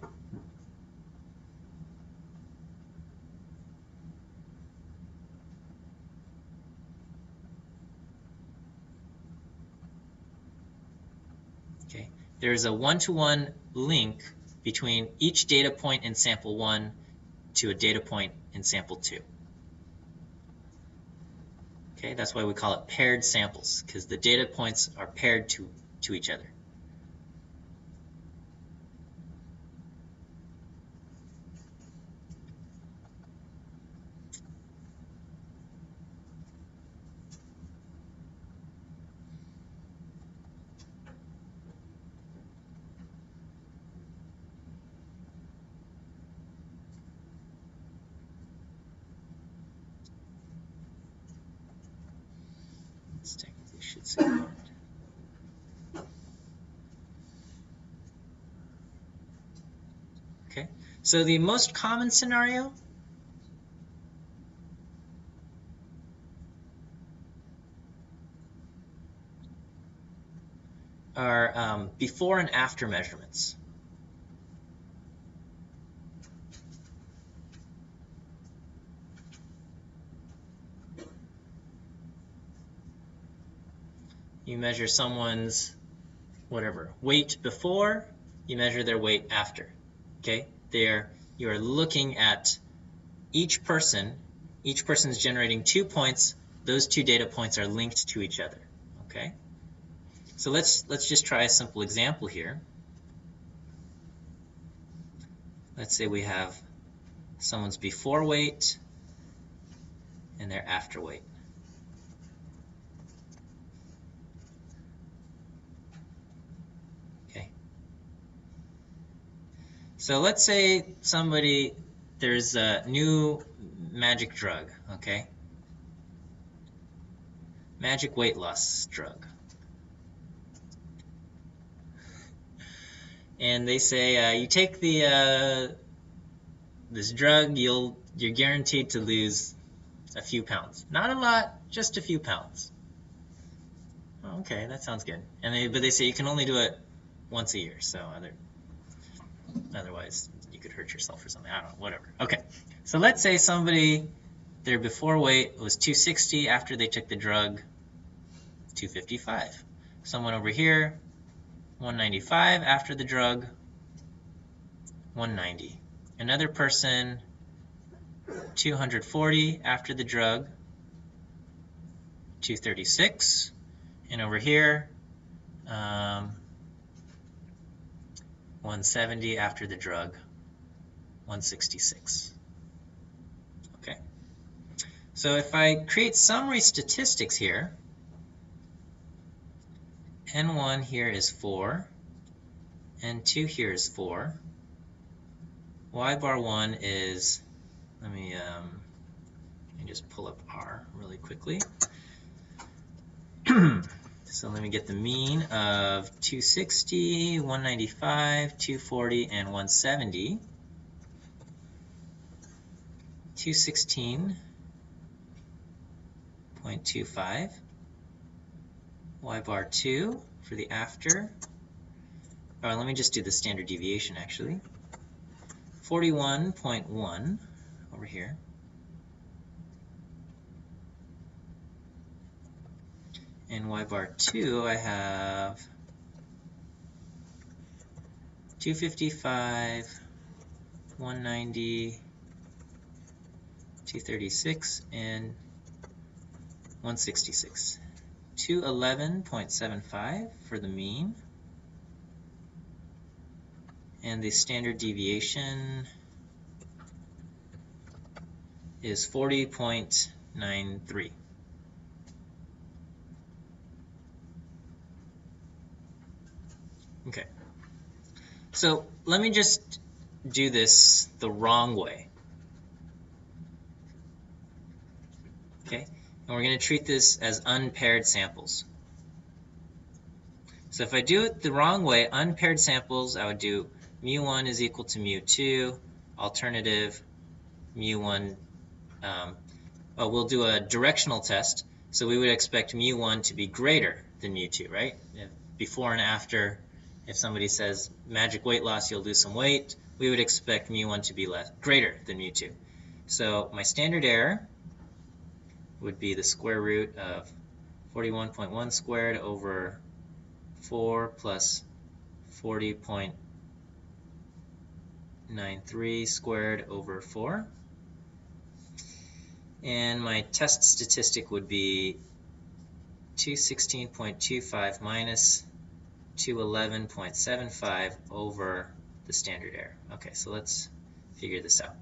Okay. There's a one-to-one link between each data point in sample 1 to a data point in sample 2. Okay, that's why we call it paired samples, because the data points are paired to each other. This technically should say that. Okay, so the most common scenario are before and after measurements. You measure someone's weight before, you measure their weight after. Okay, you are looking at each person. Each person is generating 2 points. Those 2 data points are linked to each other. Okay, so let's just try a simple example here. Let's say we have someone's before weight and their after weight. Okay. So let's say there's a new magic drug, okay? Magic weight loss drug. And they say you take this drug, you're guaranteed to lose a few pounds. Not a lot, just a few pounds. Oh, okay, that sounds good. But they say you can only do it once a year, so otherwise you could hurt yourself or something. I don't know, whatever. Okay, so let's say their before weight was 260 after they took the drug. 255. Someone over here, 195 after the drug, 190. Another person, 240 after the drug, 236. And over here, 170 after the drug, 166. Okay. So if I create summary statistics here, N1 here is 4, N2 here is 4, Y bar 1 is, let me just pull up R really quickly. So let me get the mean of 260, 195, 240, and 170. 216.25. Y bar 2 for the after. Or let me just do the standard deviation actually. 41.1 over here. And Y bar 2, I have 255, 190, 236, and 166. 211.75 for the mean. And the standard deviation is 40.93. Okay, so let me just do this the wrong way. Okay, and we're going to treat this as unpaired samples. So if I do it the wrong way, unpaired samples, I would do mu1 is equal to mu2, alternative mu1, well, we'll do a directional test, so we would expect mu1 to be greater than mu2, right? Before and after, if somebody says magic weight loss, you'll lose some weight, we would expect mu1 to be greater than mu2. So my standard error would be the square root of 41.1 squared over 4 plus 40.93 squared over 4. And my test statistic would be 216.25 minus 211.75 over the standard error. Okay, so let's figure this out.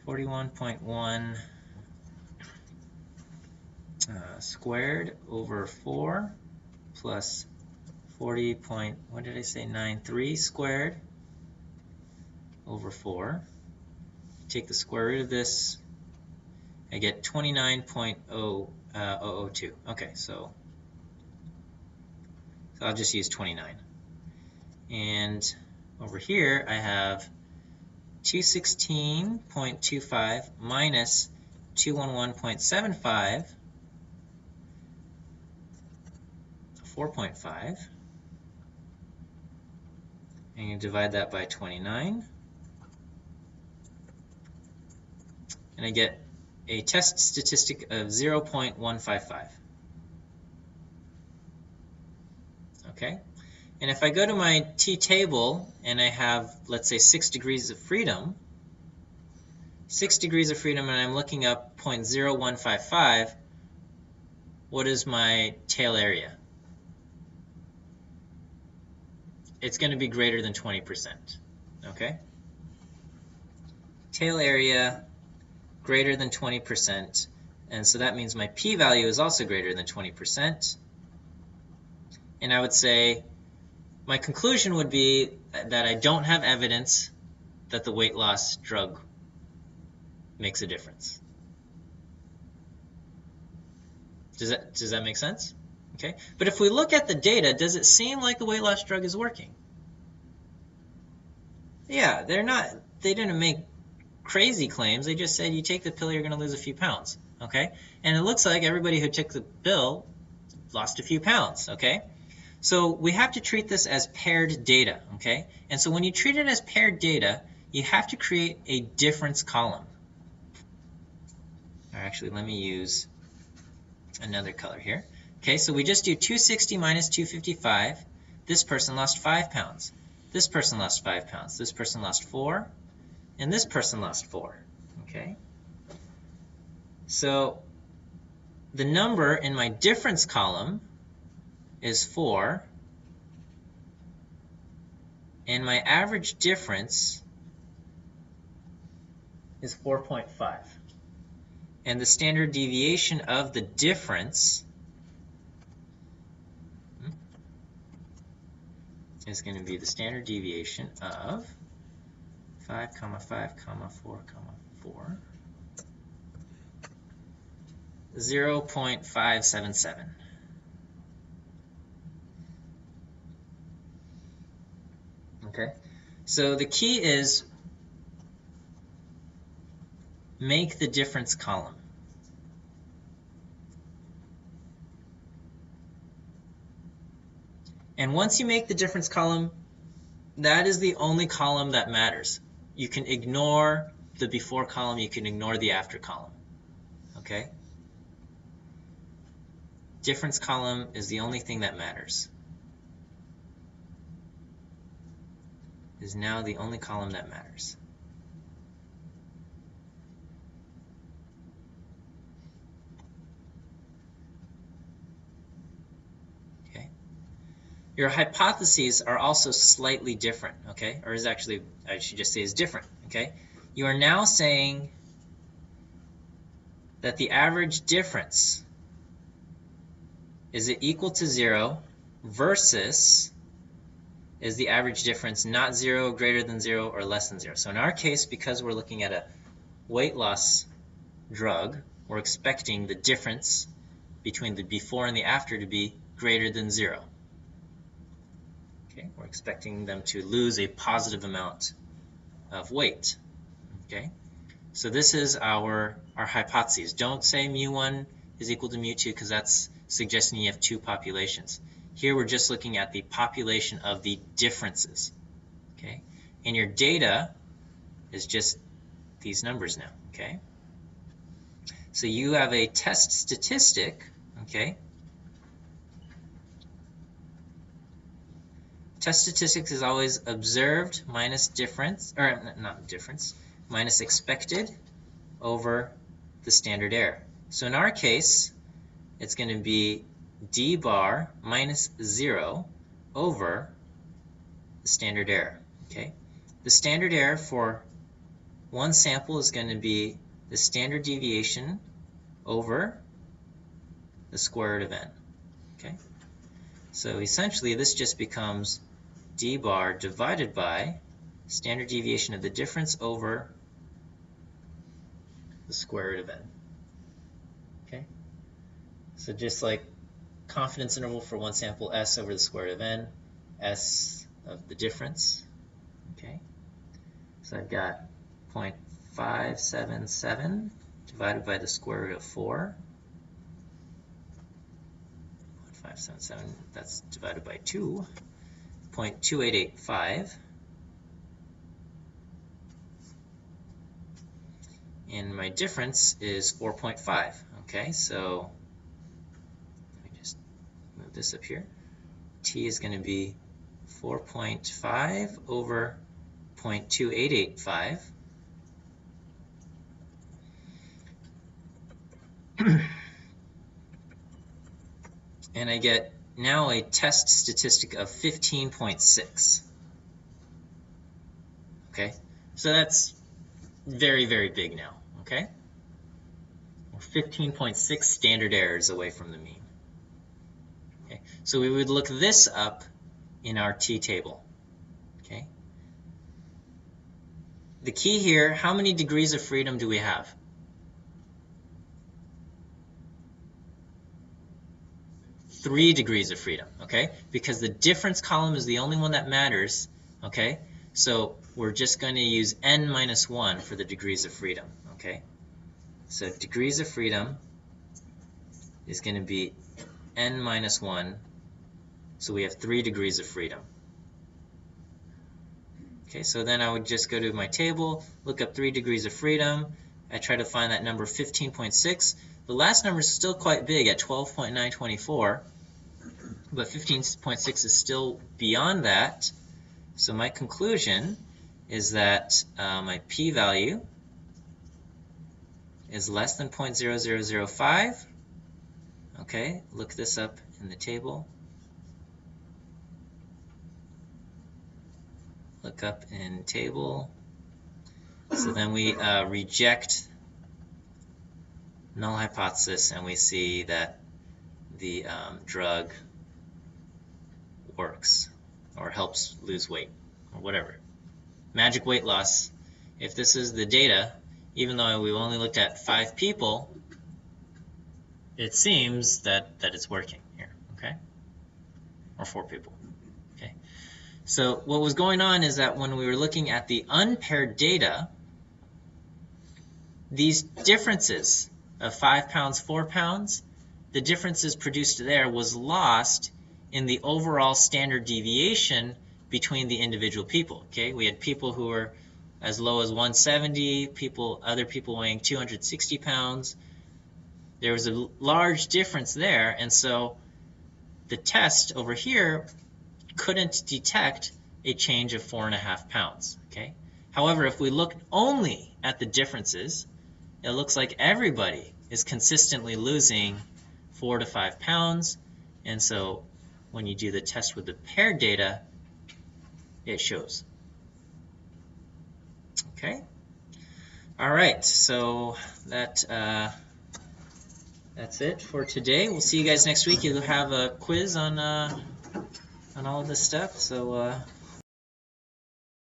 41.1 squared over 4 plus 40.93 squared over 4. Take the square root of this, I get 29.002. Okay, so I'll just use 29. And over here I have 216.25 minus 211.75, 4.5. And you divide that by 29. And I get a test statistic of 0.155. Okay? And if I go to my t-table and I have, let's say, 6 degrees of freedom, 6 degrees of freedom, and I'm looking up 0.0155, what is my tail area? It's going to be greater than 20%. Okay? Tail area greater than 20%, and so that means my p-value is also greater than 20%. And I would say my conclusion would be that I don't have evidence that the weight loss drug makes a difference. Does that make sense? Okay. But if we look at the data, does it seem like the weight loss drug is working? Yeah, they didn't make crazy claims. They just said you take the pill, you're going to lose a few pounds. Okay? And it looks like everybody who took the pill lost a few pounds. Okay? So we have to treat this as paired data. Okay? And so when you treat it as paired data, you have to create a difference column. Or actually, let me use another color here. Okay, so we just do 260 minus 255. This person lost 5 pounds. This person lost 5 pounds. This person lost 4. And this person lost 4. Okay? So the number in my difference column is 4. And my average difference is 4.5. And the standard deviation of the difference is going to be the standard deviation of 5, 5, 4, 4, 0.577. Okay, so the key is make the difference column. And once you make the difference column, that is the only column that matters. You can ignore the before column, you can ignore the after column. Okay? Difference column is the only thing that matters. Is now the only column that matters. Okay? Your hypotheses are also slightly different, okay? Or is actually, I should just say is different, okay? You are now saying that the average difference is it equal to 0 versus is the average difference not 0, greater than 0, or less than 0. So in our case, because we're looking at a weight loss drug, we're expecting the difference between the before and the after to be greater than 0. Okay, we're expecting them to lose a positive amount of weight. Okay, so this is our hypotheses. Don't say mu1 is equal to mu2 because that's suggesting you have two populations. Here we're just looking at the population of the differences. Okay, and your data is just these numbers now. Okay, so you have a test statistic. Okay, test statistics is always observed minus difference, or not difference, minus expected over the standard error. So in our case, it's going to be d bar minus 0 over the standard error. Okay, the standard error for one sample is going to be the standard deviation over the square root of n. Okay, so essentially this just becomes d bar divided by standard deviation of the difference over the square root of n. Okay, so just like confidence interval for one sample, s over the square root of n, s of the difference. Okay, so I've got 0.577 divided by the square root of 4. 0.577, that's divided by 2. 0.2885. And my difference is 4.5. Okay, so let me just move this up here. T is going to be 4.5 over 0.2885. And I get now a test statistic of 15.6. Okay, so that's very, very big now. Okay, we're 15.6 standard errors away from the mean. Okay, so we would look this up in our t-table. Okay, the key here, how many degrees of freedom do we have? 3 degrees of freedom, okay? Because the difference column is the only one that matters, okay? So we're just going to use n minus 1 for the degrees of freedom, okay? So degrees of freedom is going to be n minus 1, so we have 3 degrees of freedom. Okay, so then I would just go to my table, look up 3 degrees of freedom. I try to find that number 15.6. The last number is still quite big at 12.924, but 15.6 is still beyond that. So my conclusion is that my p-value is less than 0.0005. Okay, look this up in the table. Look up in table. So then we reject null hypothesis, and we see that the drug works or helps lose weight or whatever. Magic weight loss. If this is the data, even though we've only looked at 5 people, it seems that it's working here, okay? Or 4 people, okay? So what was going on is that when we were looking at the unpaired data, these differences of 5 pounds, 4 pounds, the differences produced there was lost in the overall standard deviation between the individual people, okay? We had people who were as low as 170, other people weighing 260 pounds. There was a large difference there, and so the test over here couldn't detect a change of 4.5 pounds, okay? However, if we look only at the differences, it looks like everybody is consistently losing 4 to 5 pounds, and so when you do the test with the paired data, it shows. Okay? All right, so that's it for today. We'll see you guys next week. You'll have a quiz on all of this stuff, so